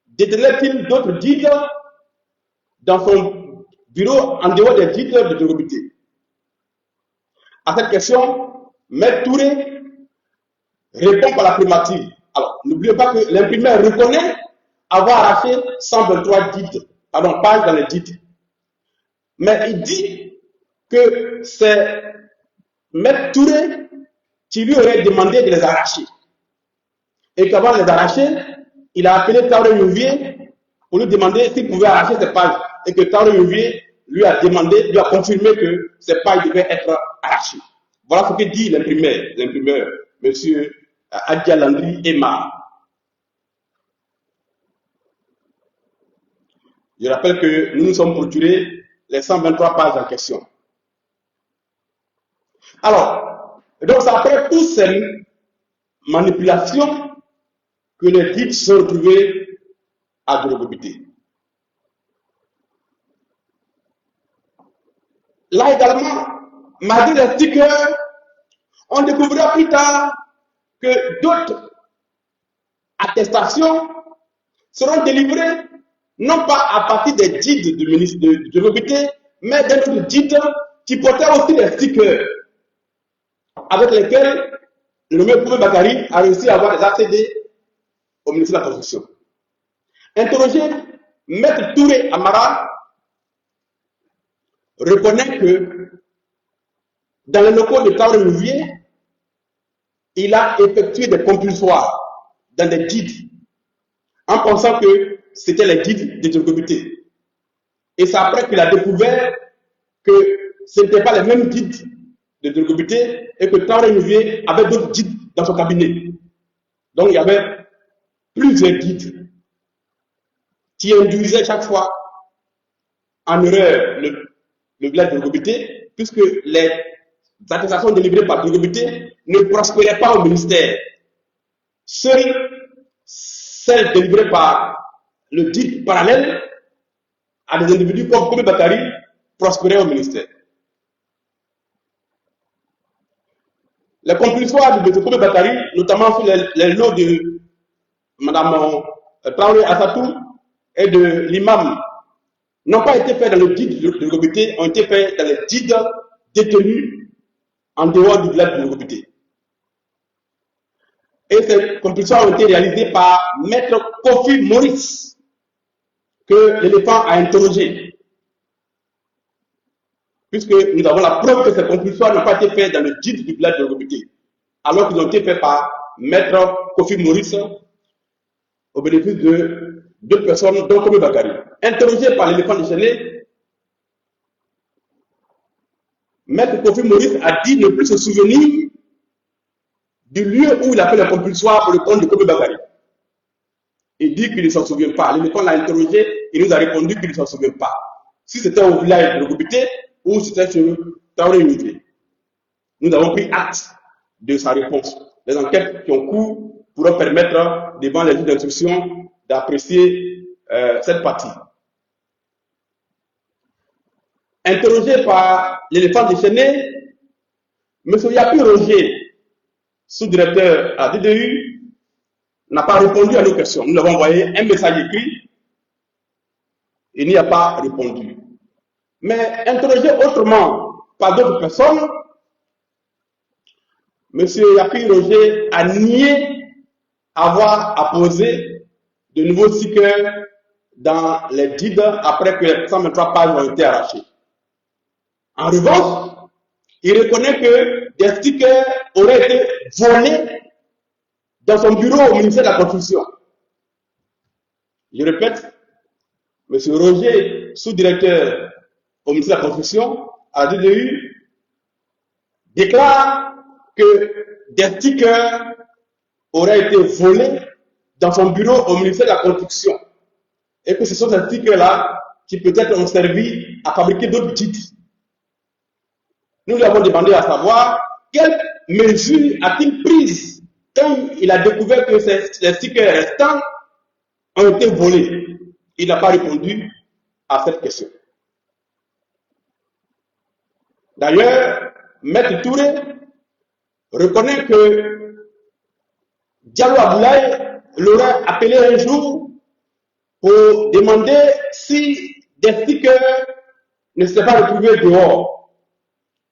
détenait-il d'autres guides dans son bureau en dehors des guides de Drogobité? À cette question, Maître Touré répond par l'affirmative. Alors, n'oubliez pas que l'imprimeur reconnaît avoir arraché 123 pages dans les titres. Mais il dit que c'est Maître Touré qui lui aurait demandé de les arracher. Et qu'avant de les arracher, il a appelé Traoré Mouvier pour lui demander s'il pouvait arracher ces pages. Et que Traoré Mouvier lui a confirmé que ces pages devaient être arrachées. Voilà ce que dit l'imprimeur, M. Adja Landry Emma. Je rappelle que nous nous sommes procurés les 123 pages en question. Alors, donc c'est après toutes ces manipulations que les guides se sont retrouvés à Drogobité. Là également, malgré les stickers, on découvrira plus tard que d'autres attestations seront délivrées non pas à partir des guides du ministre de Drogobité, mais d'autres guides qui portaient aussi des stickers avec lesquels le nommé Koumé Bakari a réussi à avoir des accédés au ministère de la Construction. Interrogé, Maître Touré Amara reconnaît que dans les locaux de Traoré Mouvier, il a effectué des compulsoires dans des guides en pensant que c'était les guides de Drogobité. Et c'est après qu'il a découvert que ce n'étaient pas les mêmes guides de Drogobité et que Traoré Mouvier avait d'autres guides dans son cabinet. Donc il y avait plusieurs guides qui induisaient chaque fois en erreur le village de Drogobité, puisque les attestations délivrées par Drogobité ne prospéraient pas au ministère. Seules celles délivrées par le guide parallèle à des individus comme Koumé Bakari prospéraient au ministère. Les compulsoires de Koumé Bakari, notamment sur les lots de Mme Traoré Assatou, et de l'imam n'ont pas été faits dans le guide de Logobité, ont été faits dans les guides détenus en dehors du village de Logobité. Et ces compulsions ont été réalisées par Maître Kofi Maurice, que l'éléphant a interrogé. Puisque nous avons la preuve que ces compulsions n'ont pas été faites dans le guide du village de Logobité, alors qu'ils ont été faits par Maître Kofi Maurice au bénéfice de deux personnes, dont Kobe Bakari. Interrogé par l'éléphant déchaîné, Maître Kofi Maurice a dit ne plus se souvenir du lieu où il a fait le compulsoire pour le compte de Kobe Bakari. Il dit qu'il ne s'en souvient pas. L'éléphant l'a interrogé, il nous a répondu qu'il ne s'en souvient pas. Si c'était au village de Logobité ou si c'était sur Taoré Unité. Nous avons pris acte de sa réponse. Les enquêtes qui ont cours pourront permettre, devant les juges d'instruction, d'apprécier cette partie. Interrogé par l'éléphant déchaîné, M. Yapi Roger, sous-directeur à DDU, n'a pas répondu à nos questions. Nous avons envoyé un message écrit, il n'y a pas répondu. Mais interrogé autrement par d'autres personnes, M. Yapi Roger a nié avoir apposé de nouveaux stickers dans les guides après que les 123 pages ont été arrachées. En revanche, il reconnaît que des stickers auraient été volés dans son bureau au ministère de la Construction. Je répète, M. Roger, sous-directeur au ministère de la Construction, à DDU, déclare que des stickers auraient été volés dans son bureau au ministère de la Construction. Et que ce sont ces stickers-là qui peut-être ont servi à fabriquer d'autres titres. Nous lui avons demandé à savoir quelles mesures a-t-il prises quand il a découvert que les stickers restants ont été volés. Il n'a pas répondu à cette question. D'ailleurs, Maître Touré reconnaît que Diallo Aboulaye l'aurait appelé un jour pour demander si des stickers ne seraient pas retrouvés dehors.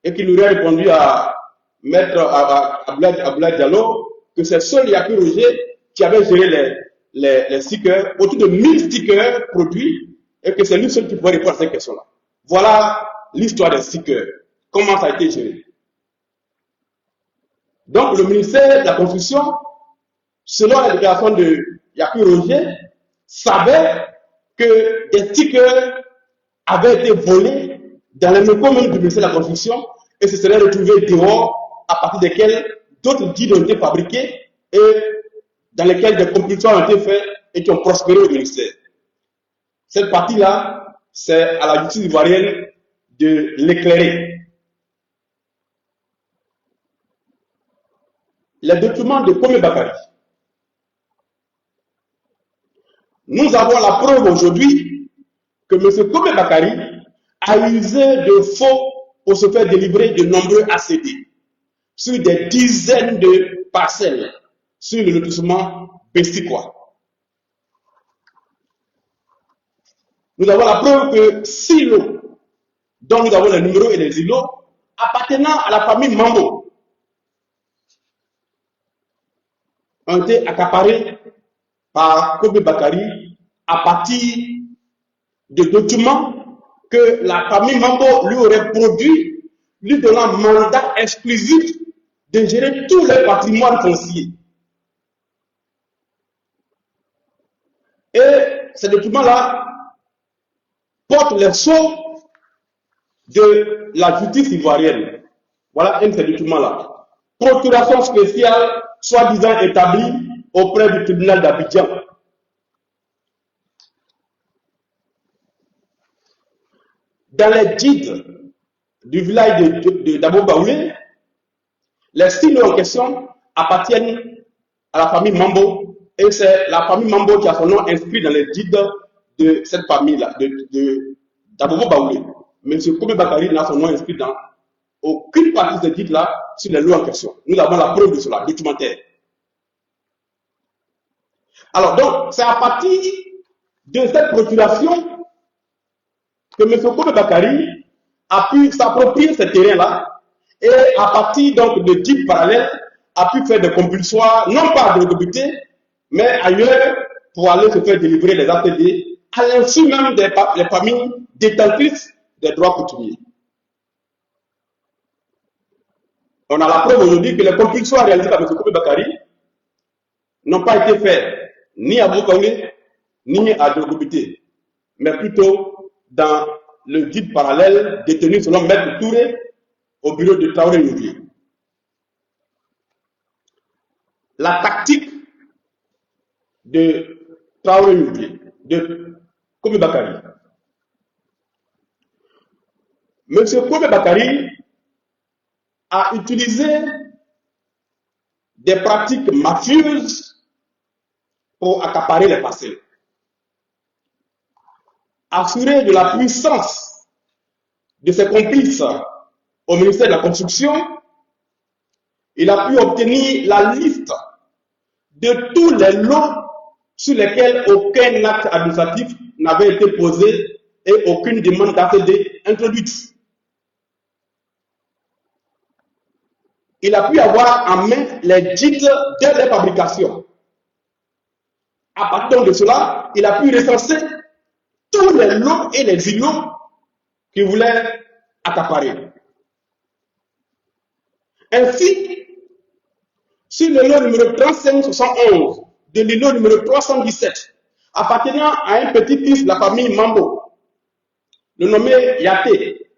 Et qu'il aurait répondu à Maître Aboulaye Diallo que c'est seul Yapi Roger qui avait géré les stickers, autour de 1000 stickers produits, et que c'est lui seul qui pouvait répondre à cette question-là. Voilà l'histoire des stickers, comment ça a été géré. Donc le ministère de la Construction, selon la déclaration de Yapi Roger, savait que des stickers avaient été volés dans les locaux même du ministère de la Construction et se seraient retrouvés dehors à partir desquels d'autres guides ont été fabriqués et dans lesquels des compulsions ont été faites et qui ont prospéré au ministère. Cette partie-là, c'est à la justice ivoirienne de l'éclairer. Les documents de Kobe Bakari. Nous avons la preuve aujourd'hui que M. Kobe Bakari a usé de faux pour se faire délivrer de nombreux ACD sur des dizaines de parcelles sur le lotissement Bestikwa. Nous avons la preuve que 6 lots, dont nous avons les numéros et les îlots, appartenant à la famille Mambo, ont été accaparés par Kobe Bakari à partir de documents que la famille Mambo lui aurait produits, lui donnant mandat exclusif de gérer tous les patrimoines fonciers. Et ces documents-là portent les sceaux de la justice ivoirienne. Voilà un de ces documents-là. Procuration spéciale, soi-disant établie auprès du tribunal d'Abidjan. Dans les guides du village d'Abo Baoulé, les styles en question appartiennent à la famille Mambo et c'est la famille Mambo qui a son nom inscrit dans les guides de cette famille-là, d'Abo Baoulé. Mais M. Kobe Bakari n'a son nom inscrit dans aucune partie de ces guides-là sur les lois en question. Nous avons la preuve de cela, documentaire. Alors donc, c'est à partir de cette procuration que M. Kobe Bakari a pu s'approprier ce terrain-là et à partir donc de types parallèles a pu faire des compulsoires, non pas de l'autorité, mais ailleurs pour aller se faire délivrer les ATD à l'insu même des familles détentrices des droits coutumiers. On a la preuve aujourd'hui que les compulsoires réalisés par M. Kobe Bakari n'ont pas été faits ni à Bokaoulé, ni à Drogobité, mais plutôt dans le guide parallèle détenu selon Maître Touré au bureau de Traoré Nougli. La tactique de Traoré Nougli, de Kobe Bakari. M. Kobe Bakari a utilisé des pratiques mafieuses pour accaparer les parcelles. Assuré de la puissance de ses complices au ministère de la Construction, il a pu obtenir la liste de tous les lots sur lesquels aucun acte administratif n'avait été posé et aucune demande d'ATD introduite. Il a pu avoir en main les titres de la fabrication. À partir de cela, il a pu recenser tous les lots et les îlots qu'il voulait accaparer. Ainsi, sur le lot numéro 3571 de l'îlot numéro 317, appartenant à un petit-fils de la famille Mambo, le nommé Yaté,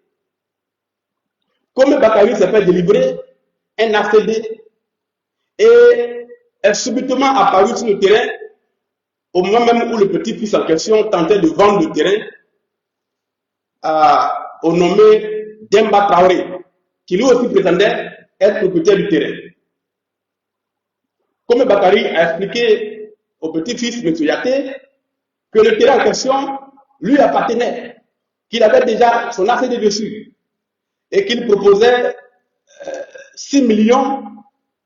comme Bakari s'est fait délivrer un ACD et est subitement apparu sur le terrain au moment même où le petit-fils en question tentait de vendre le terrain au nommé Demba Traoré, qui lui aussi prétendait être propriétaire du terrain. Comme Bakari a expliqué au petit-fils, M. Yaté, que le terrain en question lui appartenait, qu'il avait déjà son ACD dessus, et qu'il proposait 6 millions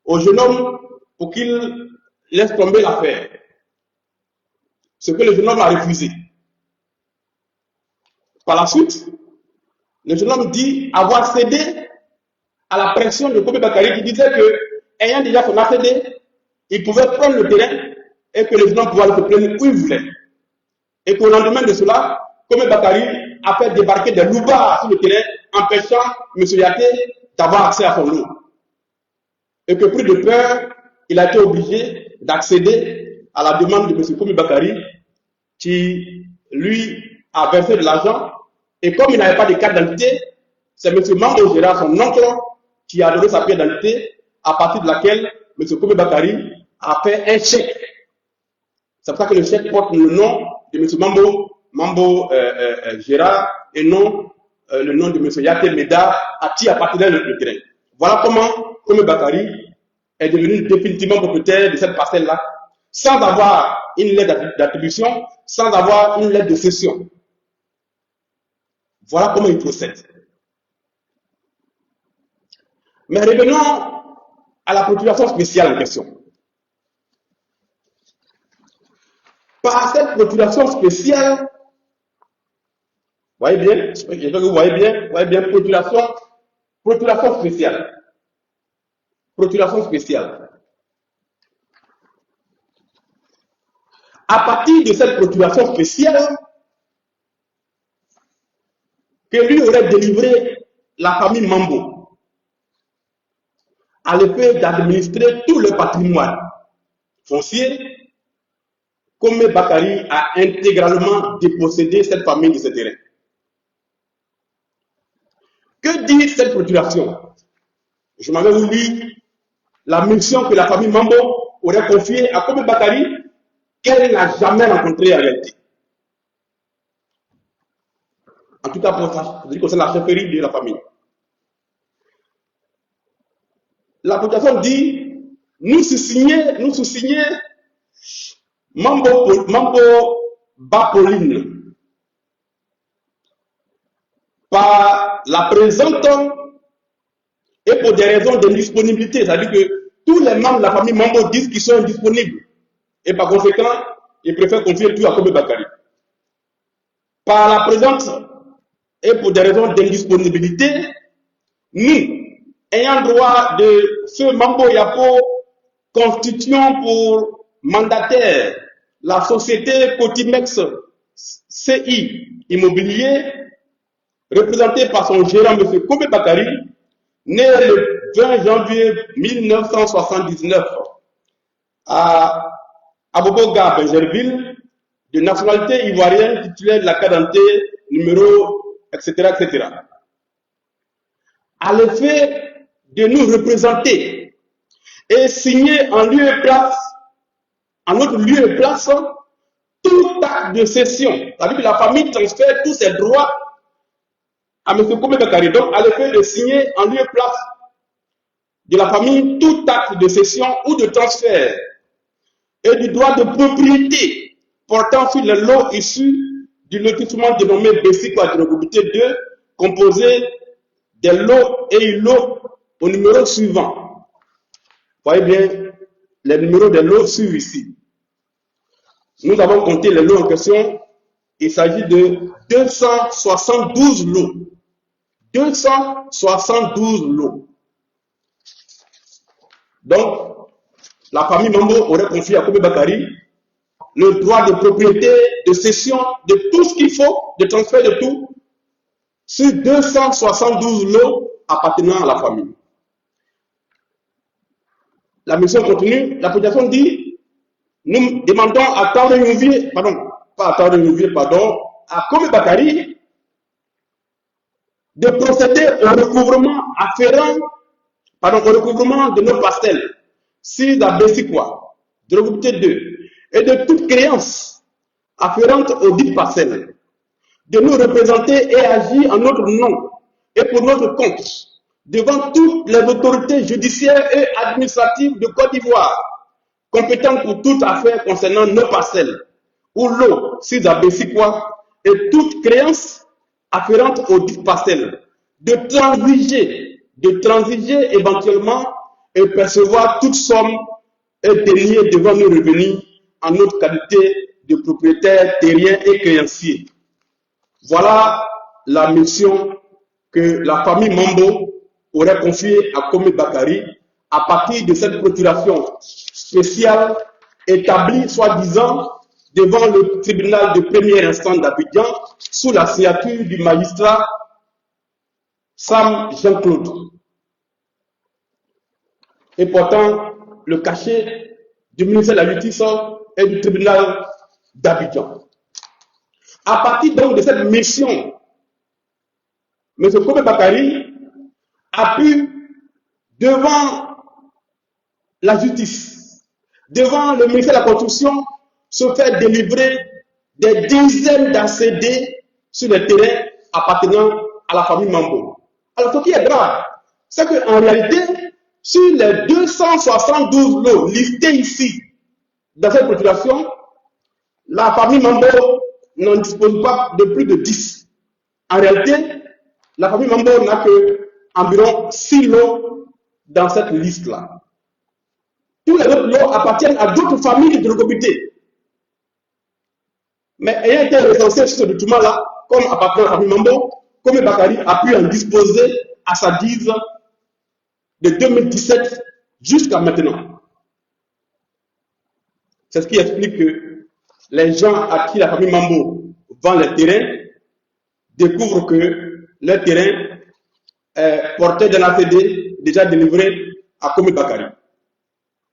au jeune homme pour qu'il laisse tomber l'affaire. Ce que le jeune homme a refusé. Par la suite, le jeune homme dit avoir cédé à la pression de Kobe Bakari qui disait que, ayant déjà son ACD, il pouvait prendre le terrain et que le jeune homme pouvait le prendre où il voulait. Et qu'au lendemain de cela, Kobe Bakari a fait débarquer des loupards sur le terrain, empêchant M. Yaté d'avoir accès à son lot. Et que pris de peur, il a été obligé d'accéder à la demande de M. Kobe Bakari, qui lui a versé de l'argent. Et comme il n'avait pas de carte d'identité, c'est M. Mambo Gérard, son oncle, qui a donné sa pièce d'identité, à partir de laquelle M. Kobe Bakari a fait un chèque. C'est pour ça que le chèque porte le nom de M. Mambo Gérard et non le nom de M. Yaté Meda, à qui appartenait le terrain. Voilà comment Kobe Bakari est devenu définitivement propriétaire de cette parcelle-là, sans avoir une lettre d'attribution, sans avoir une lettre de cession. Voilà comment il procède. Mais revenons à la procuration spéciale en question. Par cette procuration spéciale, voyez bien, j'espère que vous voyez bien, procuration spéciale. Procuration spéciale. À partir de cette procuration spéciale, que lui aurait délivré la famille Mambo, à l'effet d'administrer tout le patrimoine foncier, comme Bakari a intégralement dépossédé cette famille de ce terrain. Que dit cette procuration? Je m'avais voulu la mission que la famille Mambo aurait confiée à Kobe Bakari, qu'elle n'a jamais rencontrée en réalité. En tout cas, pour ça, je dis que c'est la chefferie de la famille. La procuration dit, nous sous-signer Mambo Bapoline par la présente et pour des raisons d'indisponibilité, c'est-à-dire que tous les membres de la famille Mambo disent qu'ils sont indisponibles et par conséquent, ils préfèrent confier tout à Kobe Bakari. Par la présence et pour des raisons d'indisponibilité, nous, ayant droit de ce Mambo Yapo, constituant pour mandataire la société Cotimex CI Immobilier, représentée par son gérant M. Kobe Bakari, né le 20 janvier 1979 à Aboboga, Benjerville, de nationalité ivoirienne, titulaire de la carte d'identité, numéro, etc., etc. À l'effet de nous représenter et signer en lieu et place, en notre lieu et place, tout acte de cession. C'est-à-dire que la famille transfère tous ses droits à M. Kobe Bakari. Donc, à l'effet de signer en lieu et place de la famille tout acte de cession ou de transfert et du droit de propriété portant sur les lots issus du lotissement dénommé Bessie Quadrogobité 2, composé des lots et îlots au numéro suivant. Vous voyez bien, les numéros des lots suivent ici. Nous avons compté les lots en question. Il s'agit de 272 lots. 272 lots. Donc, la famille Mambo aurait confié à Kobe Bakari le droit de propriété, de cession, de tout ce qu'il faut, de transfert de tout, sur 272 lots appartenant à la famille. La mission continue. La population dit, nous demandons à Taouré Nouvier, à Kobe Bakari de procéder au recouvrement afférent, au recouvrement de nos parcelles, si la Bessikwa, de l'Ogobité 2, et de toute créance afférente aux dites parcelles, de nous représenter et agir en notre nom et pour notre compte devant toutes les autorités judiciaires et administratives de Côte d'Ivoire, compétentes pour toute affaire concernant nos parcelles, ou l'eau, si la Bessikwa, et toute créance afférente aux dites parcelles, de transiger éventuellement et percevoir toute somme et dénier devant nos revenus en notre qualité de propriétaire terrien et créancier. Voilà la mission que la famille Mambo aurait confiée à Kobe Bakari à partir de cette procuration spéciale établie soi-disant devant le tribunal de première instance d'Abidjan sous la signature du magistrat Sam Jean-Claude et portant le cachet du ministère de la Justice et du tribunal d'Abidjan. À partir donc de cette mission, M. Kobe Bakari a pu, devant la justice, devant le ministère de la Construction, se faire délivrer des dizaines d'ACD sur les terrains appartenant à la famille Mambo. Alors, ce qui est grave, c'est qu'en réalité, sur les 272 lots listés ici, dans cette procuration, la famille Mambo n'en dispose pas de plus de 10. En réalité, la famille Mambo n'a que environ 6 lots dans cette liste-là. Tous les autres lots appartiennent à d'autres familles de Drogobité. Mais ayant été recensé sur ce document-là, comme appartenant à la famille Mambo, Kobe Bakari a pu en disposer à sa guise de 2017 jusqu'à maintenant. C'est ce qui explique que les gens à qui la famille Mambo vend les terrains découvrent que leur terrain est porté d'un ACD déjà délivré à Kobe Bakari,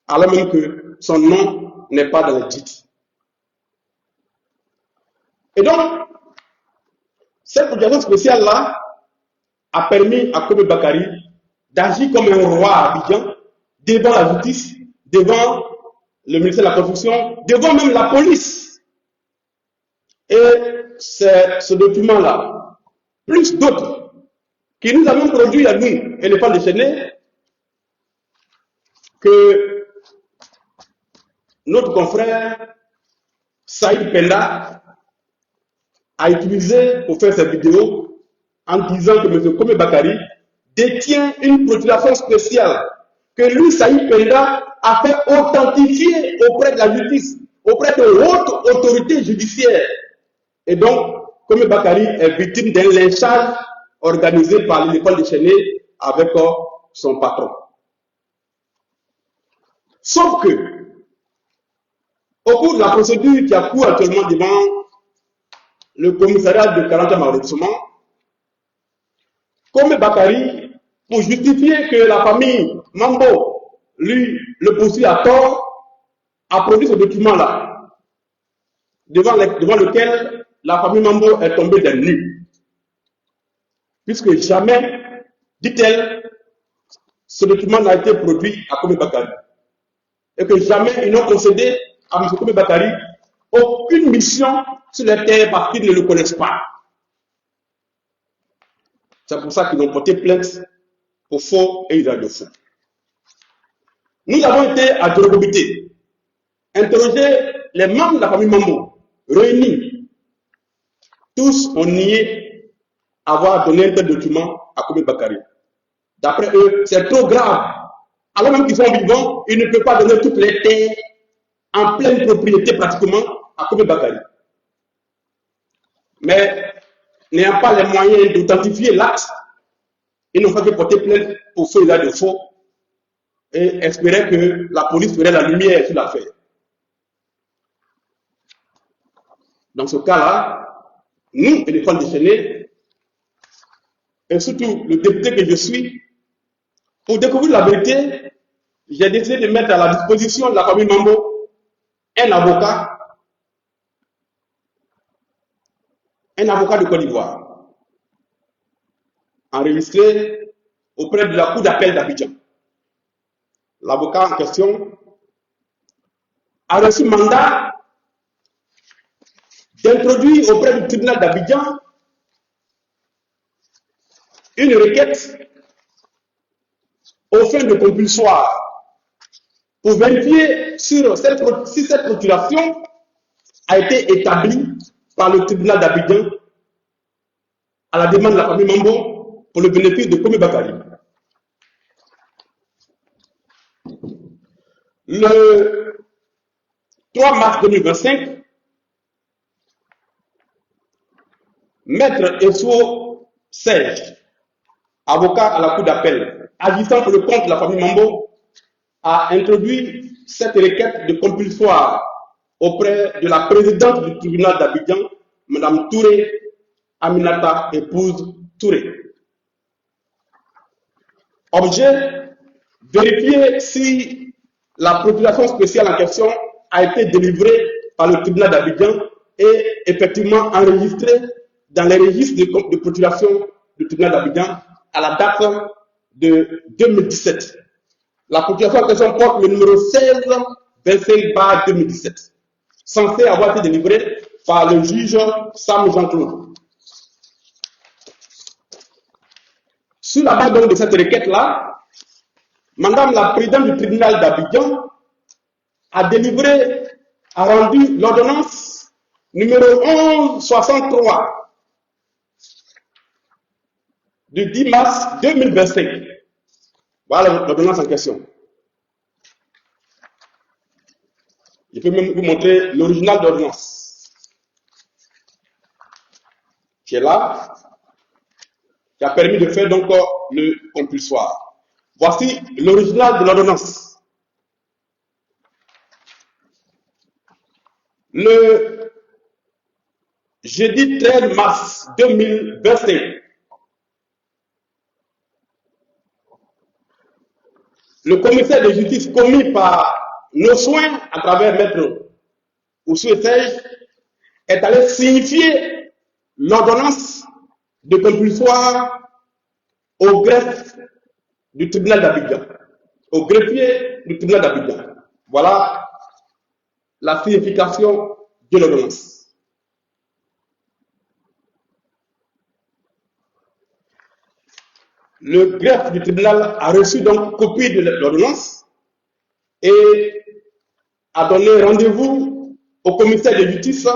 alors même que son nom n'est pas dans le titre. Et donc, cette procuration spéciale-là a permis à Kobe Bakari d'agir comme un roi à Abidjan, devant la justice, devant le ministère de la Construction, devant même la police. Et c'est ce document-là, plus d'autres, qui nous avons produit à nous, éléphants déchaînés, que notre confrère Saïd Penda a utilisé pour faire cette vidéo en disant que M. Kobe Bakari détient une procuration spéciale que lui, Saïd Penda, a fait authentifier auprès de la justice, auprès de hautes autorités judiciaires. Et donc, Komi Bakari est victime d'un lynchage organisé par l'école déchaînée avec son patron. Sauf que, au cours de la procédure qui a cours actuellement devant le commissariat de 40e arrondissement, Komi Bakari, pour justifier que la famille Mambo lui le poursuit à tort, a produit ce document-là, devant lequel la famille Mambo est tombée des nues. Puisque jamais, dit-elle, ce document n'a été produit à Komi Bakari. Et que jamais ils n'ont concédé à M. Komi Bakari aucune mission sur les terres parce qu'ils ne le connaissent pas. C'est pour ça qu'ils ont porté plainte au faux et usage de faux. Nous avons été à Djorobité, interroger les membres de la famille Mambo, réunis. Tous ont nié avoir donné un tel document à Komi Bakari. D'après eux, c'est trop grave. Alors même qu'ils sont vivants, ils ne peuvent pas donner toutes les terres en pleine propriété pratiquement à Komi Bakari. Mais n'ayant pas les moyens d'authentifier l'acte, ils n'ont pas fait porter plainte au faux usage de faux et espéraient que la police ferait la lumière sur l'affaire. Dans ce cas-là, nous, éléphants déchaînés, et surtout le député que je suis, pour découvrir la vérité, j'ai décidé de mettre à la disposition de la famille Mambo un avocat de Côte d'Ivoire, enregistré auprès de la Cour d'appel d'Abidjan. L'avocat en question a reçu mandat d'introduire auprès du tribunal d'Abidjan une requête aux fins de compulsoire pour vérifier si cette procuration a été établie par le tribunal d'Abidjan à la demande de la famille Mambo pour le bénéfice de Komi Bakari. Le 3 mars 2025, Maître Esso Serge, avocat à la Cour d'appel, agissant pour le compte de la famille Mambo, a introduit cette requête de compulsoire auprès de la présidente du tribunal d'Abidjan, Mme Touré Aminata, épouse Touré. Objet, vérifier si la procuration spéciale en question a été délivrée par le tribunal d'Abidjan et effectivement enregistrée dans les registres de procuration du tribunal d'Abidjan à la date de 2017. La procuration en question porte le numéro 16-25/2017, censé avoir été délivrée par le juge Sam Jean-Claude. Sur la base de cette requête-là, Madame la présidente du tribunal d'Abidjan a rendu l'ordonnance numéro 1163 du 10 mars 2025. Voilà l'ordonnance en question. Je peux même vous montrer l'original d'ordonnance qui est là, qui a permis de faire donc le compulsoire. Voici l'original de l'ordonnance. Le jeudi 13 mars 2025, le commissaire de justice commis par nos soins à travers Maître Oussoué Serge est allé signifier l'ordonnance de compulsoire au greffe du tribunal d'Abidjan, au greffier du tribunal d'Abidjan. Voilà la signification de l'ordonnance. Le greffe du tribunal a reçu donc copie de l'ordonnance et a donné rendez-vous au commissaire de justice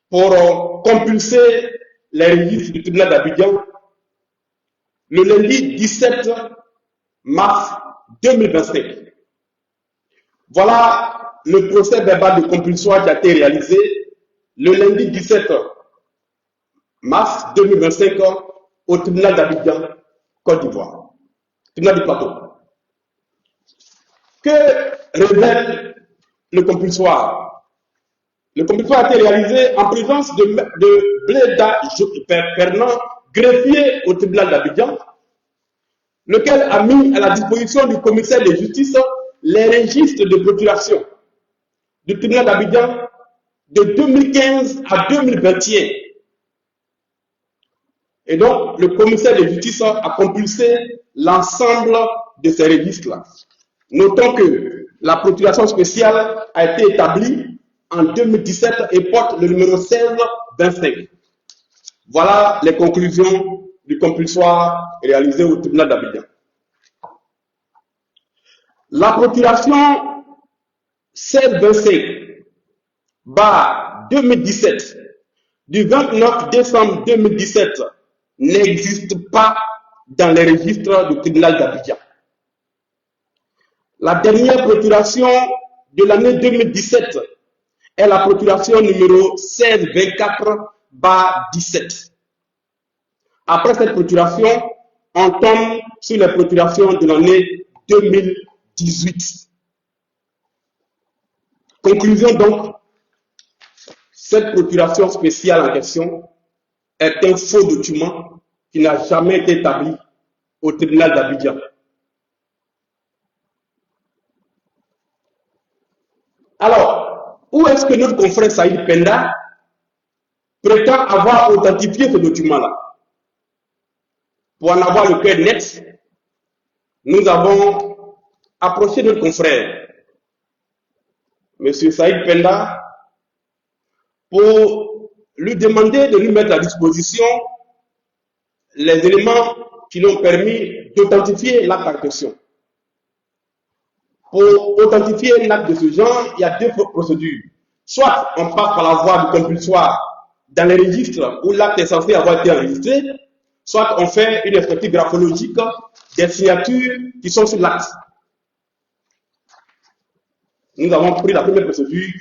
pour compulser les registres du tribunal d'Abidjan le lundi 17 mars 2025. Voilà le procès verbal de compulsoire qui a été réalisé le lundi 17 mars 2025 au tribunal d'Abidjan, Côte d'Ivoire, tribunal du plateau. Que révèle le compulsoire? Le compulsoire a été réalisé en présence de Bléda Fernand, greffier au tribunal d'Abidjan, lequel a mis à la disposition du commissaire de justice les registres de procuration du tribunal d'Abidjan de 2015 à 2021. Et donc, le commissaire de justice a compulsé l'ensemble de ces registres-là. Notons que la procuration spéciale a été établie en 2017 et porte le numéro 1625. Voilà les conclusions du compulsoire réalisé au tribunal d'Abidjan. La procuration 1625/2017 du 29 décembre 2017 n'existe pas dans les registres du tribunal d'Abidjan. La dernière procuration de l'année 2017 est la procuration numéro 1624/17. Après cette procuration, on tombe sur les procurations de l'année 2018. Conclusion donc, cette procuration spéciale en question est un faux document qui n'a jamais été établi au tribunal d'Abidjan. Alors, où est-ce que notre confrère Saïd Penda prétend avoir authentifié ce document-là? Pour en avoir le cœur net, nous avons approché notre confrère, M. Saïd Penda, pour lui demander de nous mettre à disposition les éléments qui l'ont permis d'authentifier l'acte en question. Pour authentifier un acte de ce genre, il y a deux procédures. Soit on passe par la voie du compulsoire dans les registres où l'acte est censé avoir été enregistré, soit on fait une expertise graphologique des signatures qui sont sur l'acte. Nous avons pris la première procédure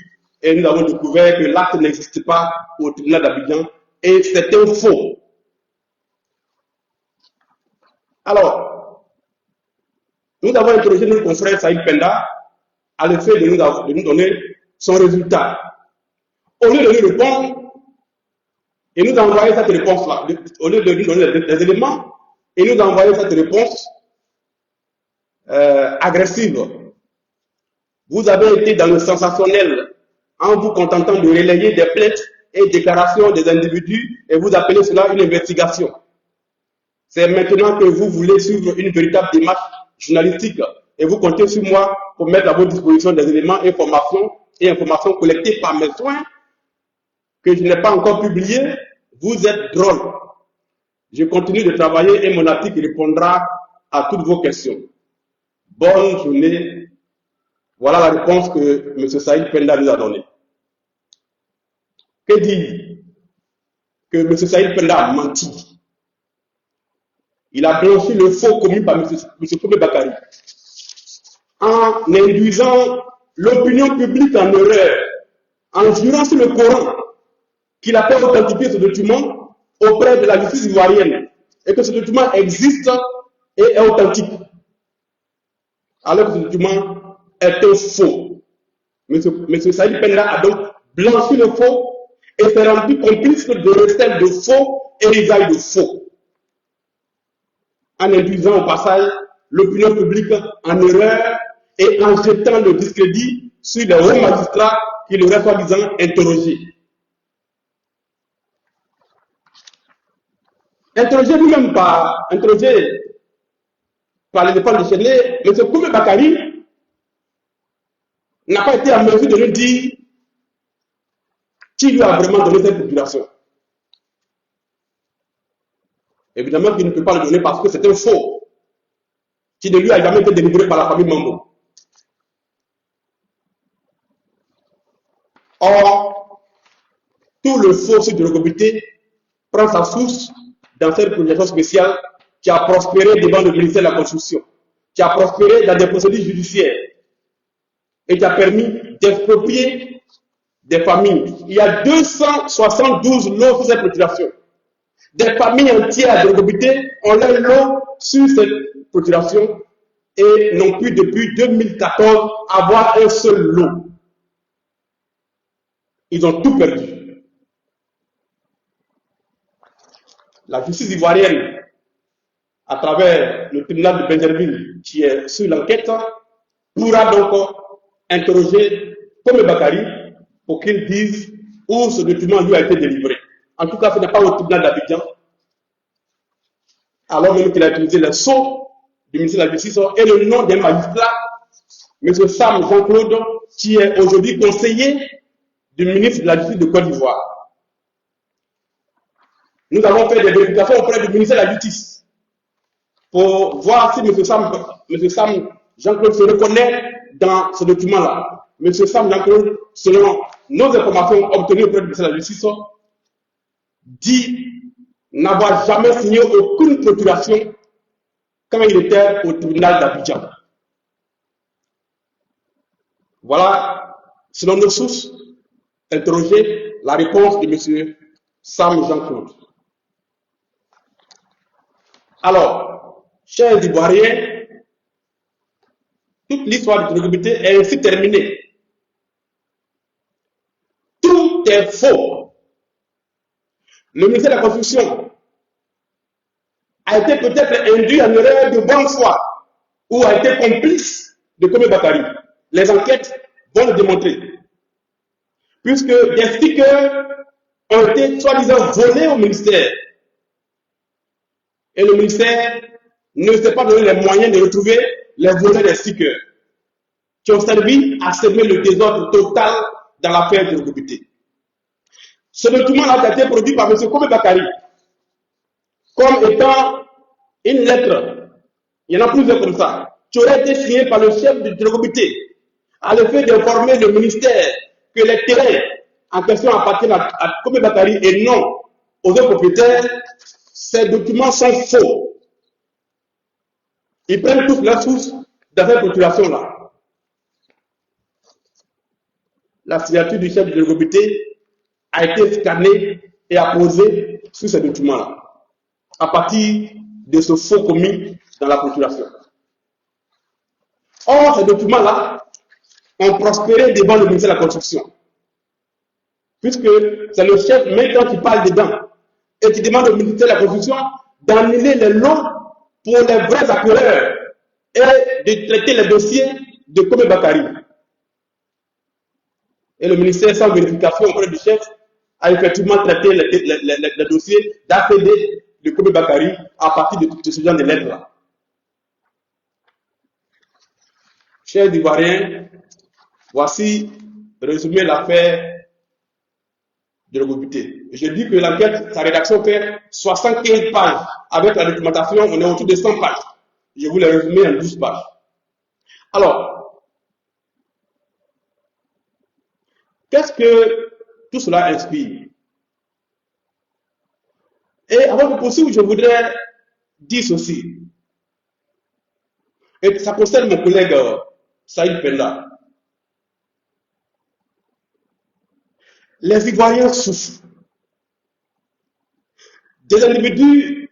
et nous avons découvert que l'acte n'existe pas au tribunal d'Abidjan et c'est un faux. Alors, nous avons interrogé notre confrère Saïd Penda à l'effet de nous donner son résultat. Au lieu de nous répondre, et nous envoyer cette réponse-là, au lieu de nous donner des éléments, et nous envoyer cette réponse agressive. Vous avez été dans le sensationnel en vous contentant de relayer des plaintes et déclarations des individus et vous appelez cela une investigation. C'est maintenant que vous voulez suivre une véritable démarche journalistique et vous comptez sur moi pour mettre à votre disposition des éléments, informations collectées par mes soins que je n'ai pas encore publiées. Vous êtes drôle. Je continue de travailler et mon article répondra à toutes vos questions. Bonne journée. Voilà la réponse que M. Saïd Penda nous a donnée. Que dire? Que M. Saïd Penda a menti. Il a blanchi le faux commis par M. Koumé Bakary en induisant l'opinion publique en erreur, en jurant sur le Coran qu'il a fait authentifier ce document auprès de la justice ivoirienne et que ce document existe et est authentique. Alors que ce document est un faux. M. Saïd Penda a donc blanchi le faux et s'est rendu complice de recel de faux et d'usage de faux, en induisant au passage l'opinion publique en erreur et en jetant le discrédit sur les hauts magistrats qui l'auraient soi-disant interrogé. Interrogé par les défenses déchaînées, M. Koumé Bakary n'a pas été en mesure de nous dire qui lui a vraiment donné cette procuration. Évidemment qu'il ne peut pas le donner parce que c'est un faux qui ne lui a jamais été délivré par la famille Mambo. Or, tout le faux sur de l'égalité prend sa source dans cette procuration spéciale qui a prospéré devant le ministère de la Construction, qui a prospéré dans des procédures judiciaires et qui a permis d'exproprier des familles. Il y a 272 lots sur cette procuration. Des familles entières de Logobité ont leur lot sur cette procuration et n'ont pu depuis 2014 avoir un seul lot. Ils ont tout perdu. La justice ivoirienne, à travers le tribunal de Benjerville qui est sur l'enquête, pourra donc interroger Komé Bakary pour qu'il dise où ce document lui a été délivré. En tout cas, ce n'est pas au tribunal d'Abidjan, alors même qu'il a utilisé le sceau du ministère de la Justice et le nom d'un magistrat, M. Sam Jean-Claude, qui est aujourd'hui conseiller du ministre de la Justice de Côte d'Ivoire. Nous avons fait des vérifications auprès du ministère de la Justice pour voir si M. Sam Jean-Claude se reconnaît dans ce document-là. M. Sam Jean-Claude, selon nos informations obtenues auprès du ministère de la Justice, dit n'avoir jamais signé aucune procuration quand il était au tribunal d'Abidjan. Voilà, selon nos sources interrogées, la réponse de M. Sam Jean-Claude. Alors, chers Ivoiriens, toute l'histoire de l'Irrégularité est ainsi terminée. Tout est faux. Le ministère de la Constitution a été peut-être induit en erreur de bonne foi ou a été complice de Komé Bakary. Les enquêtes vont le démontrer. Puisque des stickers ont été soi-disant volés au ministère. Et le ministère ne s'est pas donné les moyens de retrouver les voleurs des stickers qui ont servi à semer le désordre total dans l'affaire de l'Irrégularité. Ce document-là a été produit par M. Komé Bakary comme étant une lettre, il y en a plusieurs comme ça, qui aurait été signée par le chef de l'Irrégularité à l'effet d'informer le ministère que les terrains en question appartiennent à Komé Bakary et non aux autres propriétaires. Ces documents sont faux. Ils prennent tous la source de cette procuration-là. La signature du chef de l'Irrégularité a été scannée et apposée sur ces documents-là, à partir de ce faux commis dans la procuration. Or, ces documents-là ont prospéré devant le ministère de la Construction, puisque c'est le chef maintenant qui parle dedans et qui demande au ministère de la Construction d'annuler les lots pour les vrais acquéreurs et de traiter les dossiers de Komé Bakary. Et le ministère, sans vérification auprès du chef, a effectivement traité les dossiers d'APD de Komé Bakary à partir de ce genre de lettres-là. Chers Ivoiriens, voici résumé l'affaire de l'Irrégularité. Je dis que l'enquête, sa rédaction fait 75 pages. Avec la documentation, on est autour de 100 pages. Je vous l'ai résumé en 12 pages. Alors, qu'est-ce que tout cela inspire? Et avant de poursuivre, je voudrais dire ceci. Et ça concerne mon collègue Saïd Penda. Les Ivoiriens souffrent. Des individus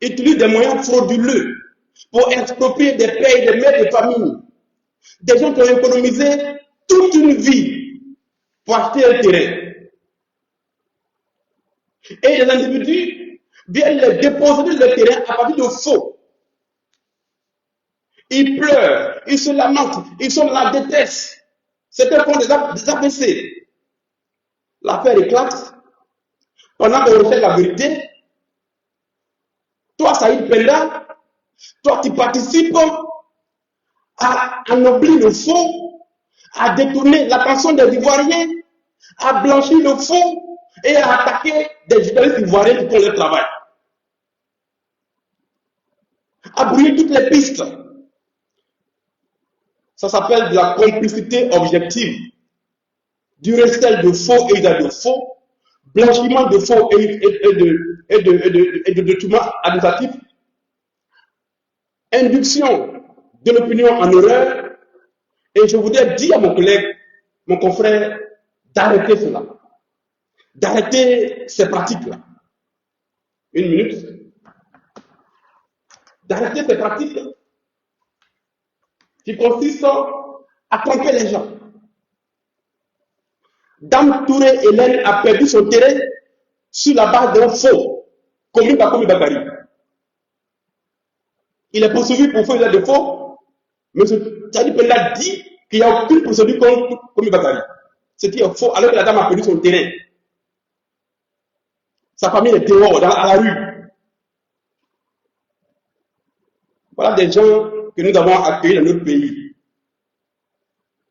utilisent des moyens frauduleux pour exproprier des pères et des mères de famille. Des gens qui ont économisé toute une vie pour acheter un terrain. Et les individus viennent les déposer le terrain à partir de faux. Ils pleurent, ils se lamentent, ils sont dans la détresse. Certains font des AVC. L'affaire éclate. Pendant qu'on recherche la vérité, toi, Saïd Penda, toi, tu participes à ennoblir le faux, à détourner l'attention des Ivoiriens, à blanchir le faux et à attaquer des journalistes ivoiriens qui font leur travail. À brouiller toutes les pistes. Ça s'appelle de la complicité objective. Du recel de faux et de faux, blanchiment de faux et de documents administratifs, induction de l'opinion en erreur, et je voudrais dire à mon collègue, mon confrère, d'arrêter cela, d'arrêter ces pratiques-là. une minute, d'arrêter ces pratiques qui consistent à tromper les gens. Dame Touré Hélène a perdu son terrain sur la base d'un faux, commis par Komi Bakari. Il est poursuivi pour faire de faux. M. Tchadi Penda dit qu'il n'y a aucune procédure contre Komi Bakari. Ce qui est faux, alors que la dame a perdu son terrain. Sa famille est dehors, à la rue. Voilà des gens que nous avons accueillis dans notre pays.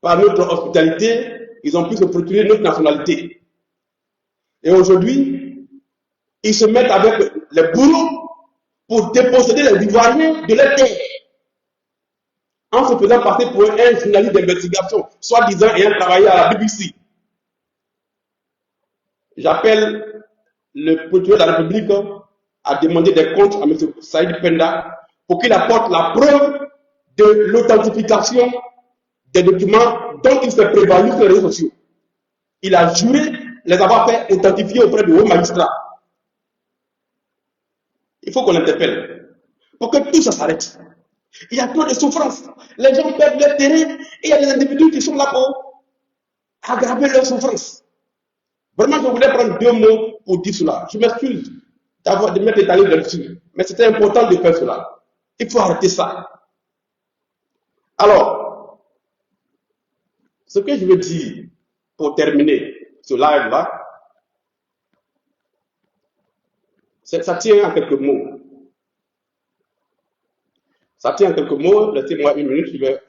Par notre hospitalité, ils ont pu se procurer notre nationalité. Et aujourd'hui, ils se mettent avec les bourreaux pour déposséder les Ivoiriens de leur terre. En se faisant passer pour un journaliste d'investigation, soi-disant ayant travaillé à la BBC. J'appelle le procureur de la République à demander des comptes à M. Saïd Penda pour qu'il apporte la preuve de l'authentification des documents dont il s'est prévalu sur les réseaux sociaux. Il a juré les avoir fait authentifier auprès du haut magistrat. Il faut qu'on l'interpelle pour que tout ça s'arrête. Il y a trop de souffrance. Les gens perdent leur terrain et il y a des individus qui sont là pour aggraver leur souffrance. Vraiment, je voulais prendre 2 mots pour dire cela. Je m'excuse de m'être étalé là-dessus, mais c'était important de faire cela. Il faut arrêter ça. Alors, ce que je veux dire pour terminer ce live-là, ça tient en quelques mots. Ça tient en quelques mots. Laissez-moi 1 minute, je vais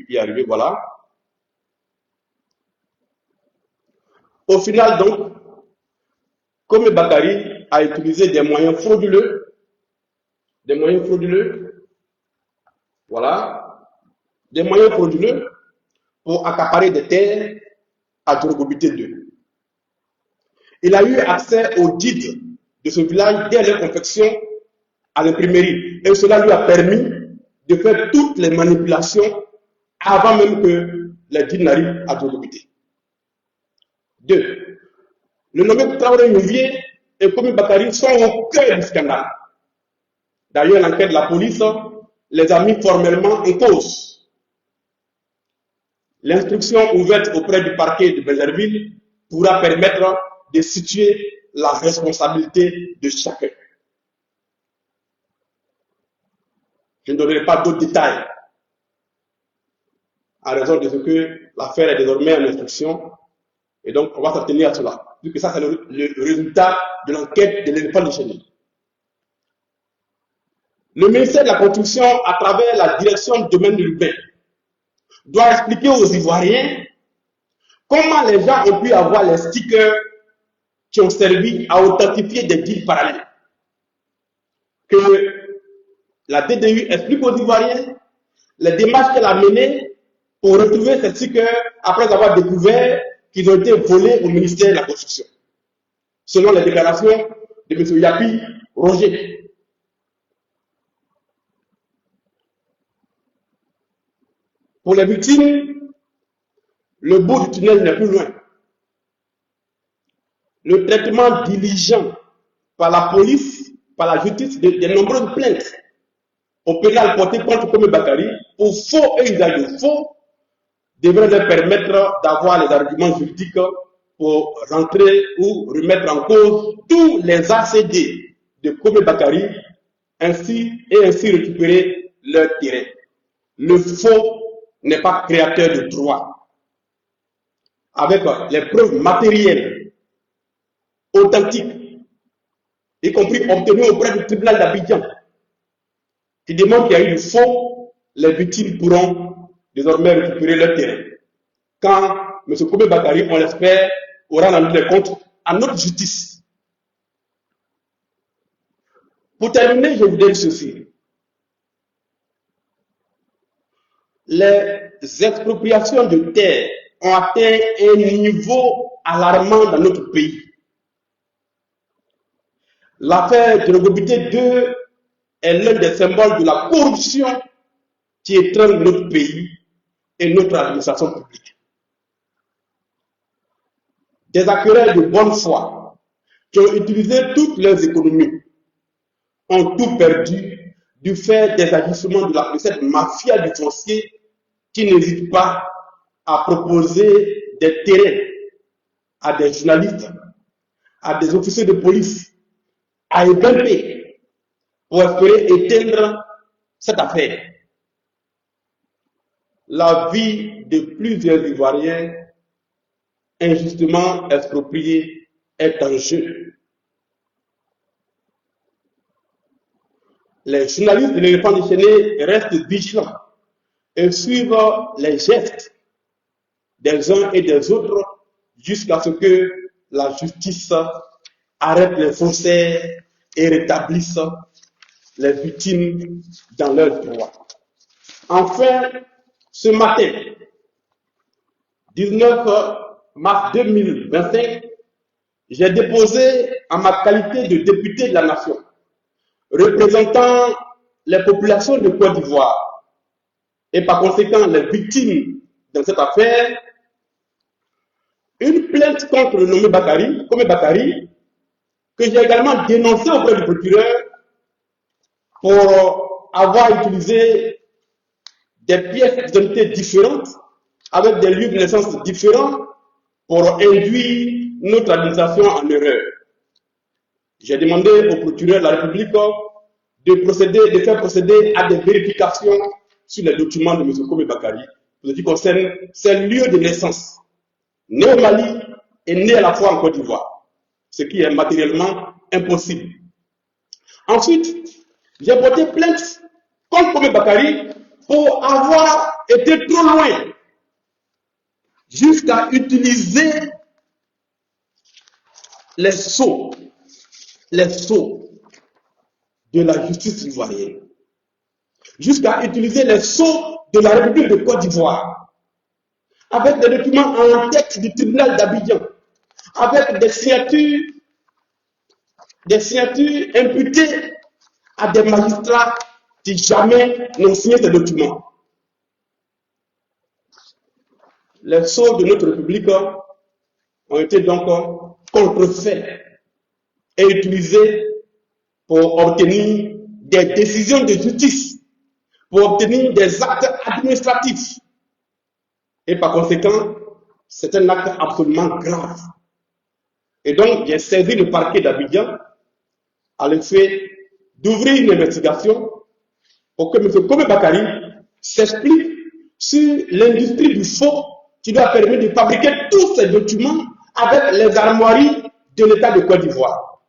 y arriver. Voilà. Au final, donc, Komi Bakari a utilisé des moyens frauduleux, voilà, des moyens frauduleux pour accaparer des terres à Djorogobité 2. Il a eu accès au guide de ce village dès leur confection à l'imprimerie. Et cela lui a permis de faire toutes les manipulations avant même que les guides n'arrivent à Djorogobité. 2. Le nommé Traoré Nouvier et Komi Bakari sont au cœur du scandale. D'ailleurs, l'enquête de la police les a mis formellement en cause. L'instruction ouverte auprès du parquet de Bellerville pourra permettre de situer la responsabilité de chacun. Je ne donnerai pas d'autres détails à raison de ce que l'affaire est désormais en instruction et donc on va s'en tenir à cela, puisque ça c'est le résultat de l'enquête de l'éléphant de Chény. Le ministère de la Construction, à travers la direction du domaine urbain, doit expliquer aux Ivoiriens comment les gens ont pu avoir les stickers qui ont servi à authentifier des deals parallèles. Que la DDU explique aux Ivoiriens les démarches qu'elle a menées pour retrouver ces stickers après avoir découvert qu'ils ont été volés au ministère de la Construction, selon les déclarations de M. Yapi Roger. Pour les victimes, le bout du tunnel n'est plus loin. Le traitement diligent par la police, par la justice, des nombreuses plaintes au pénal porté contre Komi Bakari pour faux et usage de faux devrait leur permettre d'avoir les arguments juridiques pour rentrer ou remettre en cause tous les ACD de Komi Bakari ainsi récupérer leur terrain. Le faux n'est pas créateur de droit. Avec les preuves matérielles, authentiques, y compris obtenues auprès du tribunal d'Abidjan, qui démontrent qu'il y a eu du faux, les victimes pourront désormais récupérer leur terrain. Quand M. Komi Bakari, on l'espère, aura rendu les comptes à notre justice. Pour terminer, je vous dis ceci. Les expropriations de terres ont atteint un niveau alarmant dans notre pays. L'affaire de Djorogobité 2 est l'un des symboles de la corruption qui étreint notre pays et notre administration publique. Des acquéreurs de bonne foi qui ont utilisé toutes leurs économies ont tout perdu du fait des agissements de cette mafia du foncier qui n'hésite pas à proposer des terrains à des journalistes, à des officiers de police, à EBP pour espérer éteindre cette affaire. La vie de plusieurs Ivoiriens injustement expropriés est en jeu. Les journalistes de l'éléphant déchaîné restent vigilants et suivent les gestes des uns et des autres jusqu'à ce que la justice arrête les faussaires et rétablisse les victimes dans leurs droits. Enfin, ce matin, 19 mars 2025, j'ai déposé en ma qualité de député de la nation, représentant les populations de Côte d'Ivoire et par conséquent les victimes dans cette affaire, une plainte contre le nommé Kome Bakari, que j'ai également dénoncé auprès du procureur pour avoir utilisé des pièces d'identité différentes avec des lieux de naissance différents pour induire notre administration en erreur. J'ai demandé au procureur de la République de faire procéder à des vérifications sur les documents de M. Kome Bakari pour ce qui concerne ses lieux de naissance, né au Mali et né à la fois en Côte d'Ivoire, ce qui est matériellement impossible. Ensuite, j'ai porté plainte contre Kome Bakari pour avoir été trop loin jusqu'à utiliser les sceaux de la justice ivoirienne, jusqu'à utiliser les sceaux de la République de Côte d'Ivoire, avec des documents en tête du tribunal d'Abidjan, avec des signatures imputées à des magistrats qui jamais n'ont signé ces documents. Les sceaux de notre République ont été donc contrefaits et utilisés pour obtenir des décisions de justice, pour obtenir des actes administratifs. Et par conséquent, c'est un acte absolument grave. Et donc, j'ai saisi le parquet d'Abidjan à l'effet d'ouvrir une investigation pour que M. Kome Bakari s'explique sur l'industrie du faux qui doit permettre de fabriquer tous ces documents avec les armoiries de l'État de Côte d'Ivoire.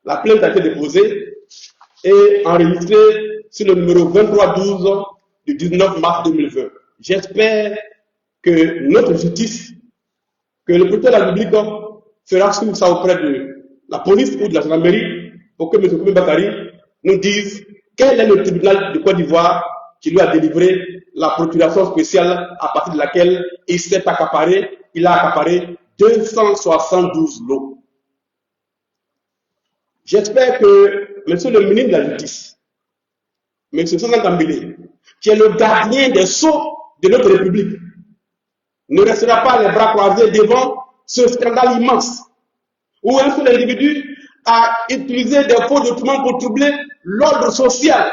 La plainte a été déposée et enregistrée sur le numéro 2312 du 19 mars 2020. J'espère que notre justice, que le procureur de la République fera suivre ça auprès de la police ou de la gendarmerie pour que M. Kome Bakari nous dise quel est le tribunal de Côte d'Ivoire qui lui a délivré la procuration spéciale à partir de laquelle il a accaparé 272 lots. J'espère que M. le ministre de la Justice, M. Sansan Kambele, qui est le gardien des sceaux de notre République, ne restera pas les bras croisés devant ce scandale immense où un seul individu a utilisé des faux documents pour troubler l'ordre social,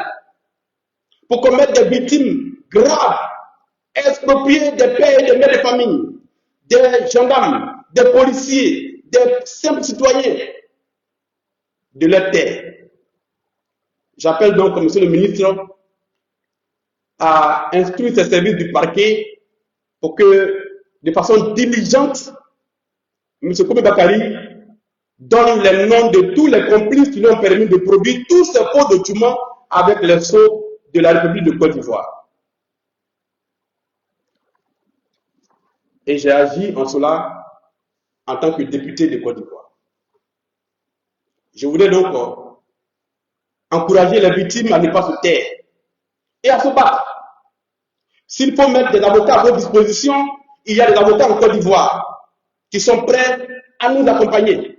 pour commettre des victimes graves, exproprier des pères et des mères de famille, des gendarmes, des policiers, des simples citoyens de leur terre. J'appelle donc M. le ministre à instruire ses services du parquet pour que, de façon diligente, M. Kome Bakari donne les noms de tous les complices qui lui ont permis de produire tous ces faux documents avec les sceaux de la République de Côte d'Ivoire. Et j'ai agi en cela en tant que député de Côte d'Ivoire. Je voudrais donc encourager les victimes à ne pas se taire et à se battre. S'il faut mettre des avocats à votre disposition, il y a des avocats en Côte d'Ivoire qui sont prêts à nous accompagner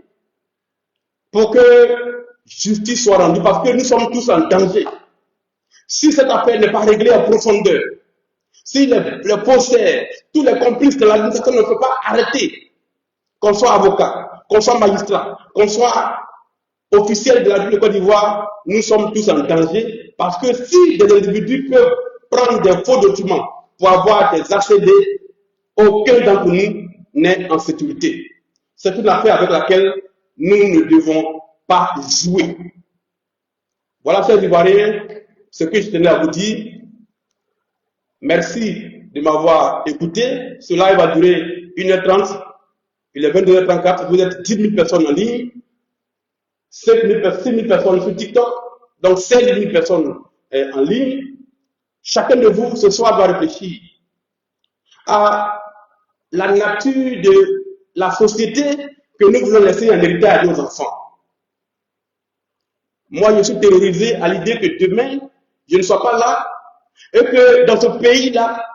pour que justice soit rendue, parce que nous sommes tous en danger. Si cette affaire n'est pas réglée en profondeur, si les faussaires, tous les complices de l'administration ne peuvent pas arrêter, qu'on soit avocat, qu'on soit magistrat, qu'on soit officielle de la République de Côte d'Ivoire, nous sommes tous en danger parce que si des individus peuvent prendre des faux documents pour avoir des ACD, aucun d'entre nous n'est en sécurité. C'est une affaire avec laquelle nous ne devons pas jouer. Voilà, chers Ivoiriens, ce que je tenais à vous dire. Merci de m'avoir écouté. Ce live va durer 1h30. Il est 22h34. Vous êtes 10 000 personnes en ligne, 6 000 personnes sur TikTok, donc 16 000 personnes en ligne. Chacun de vous, ce soir, doit réfléchir à la nature de la société que nous voulons laisser en héritage à nos enfants. Moi, je suis terrorisé à l'idée que demain, je ne sois pas là et que dans ce pays-là,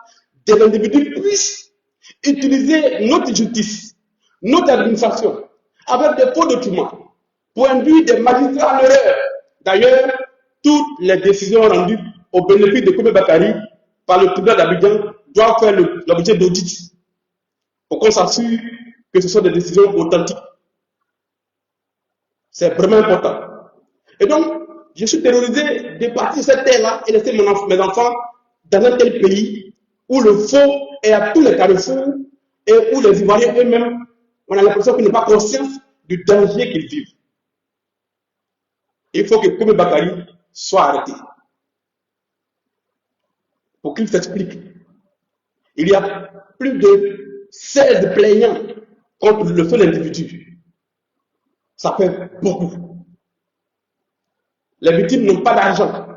des individus puissent utiliser notre justice, notre administration, avec des faux documents, pour induire des magistrats en erreur. D'ailleurs, toutes les décisions rendues au bénéfice de Kobe Bakari par le tribunal d'Abidjan doivent faire l'objet d'audit pour qu'on s'assure que ce sont des décisions authentiques. C'est vraiment important. Et donc, je suis terrorisé de partir de cette terre-là et laisser mes enfants dans un tel pays où le faux est à tous les carrefours et où les Ivoiriens eux-mêmes, on a l'impression qu'ils n'ont pas conscience du danger qu'ils vivent. Il faut que Kobe Bakari soit arrêté. Pour qu'il s'explique. Il y a plus de 16 plaignants contre le seul individu. Ça fait beaucoup. Les victimes n'ont pas d'argent.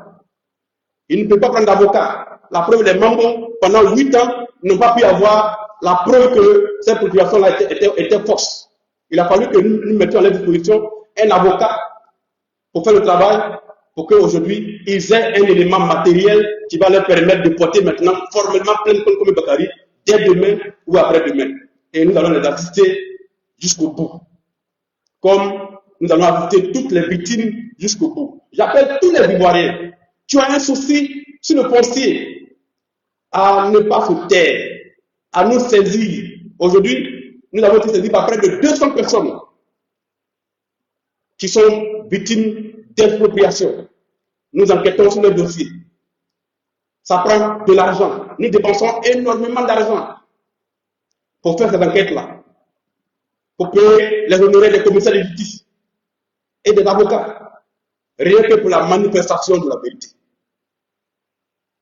Ils ne peuvent pas prendre d'avocat. La preuve, les membres, pendant 8 ans, n'ont pas pu avoir la preuve que cette population-là était fausse. Il a fallu que nous mettions à leur disposition un avocat pour faire le travail, pour qu'aujourd'hui, ils aient un élément matériel qui va leur permettre de porter maintenant formellement plainte contre Kobe Bakari dès demain ou après-demain. Et nous allons les assister jusqu'au bout. Comme nous allons assister toutes les victimes jusqu'au bout. J'appelle tous les Ivoiriens. Tu as un souci sur le foncier, à ne pas se taire, à nous saisir. Aujourd'hui, nous avons été saisis par près de 200 personnes qui sont victimes d'expropriation. Nous enquêtons sur le dossier. Ça prend de l'argent. Nous dépensons énormément d'argent pour faire ces enquêtes-là, pour payer les honoraires des commissaires de justice et des avocats, rien que pour la manifestation de la vérité.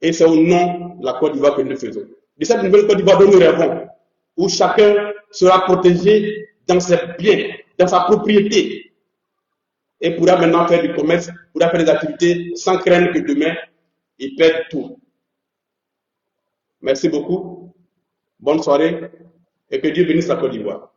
Et c'est au nom de la Côte d'Ivoire que nous le faisons. De cette nouvelle Côte d'Ivoire dont nous rêvons, où chacun sera protégé dans ses biens, dans sa propriété, et pourra maintenant faire du commerce, pourra faire des activités sans craindre que demain, il perde tout. Merci beaucoup. Bonne soirée et que Dieu bénisse la Côte d'Ivoire.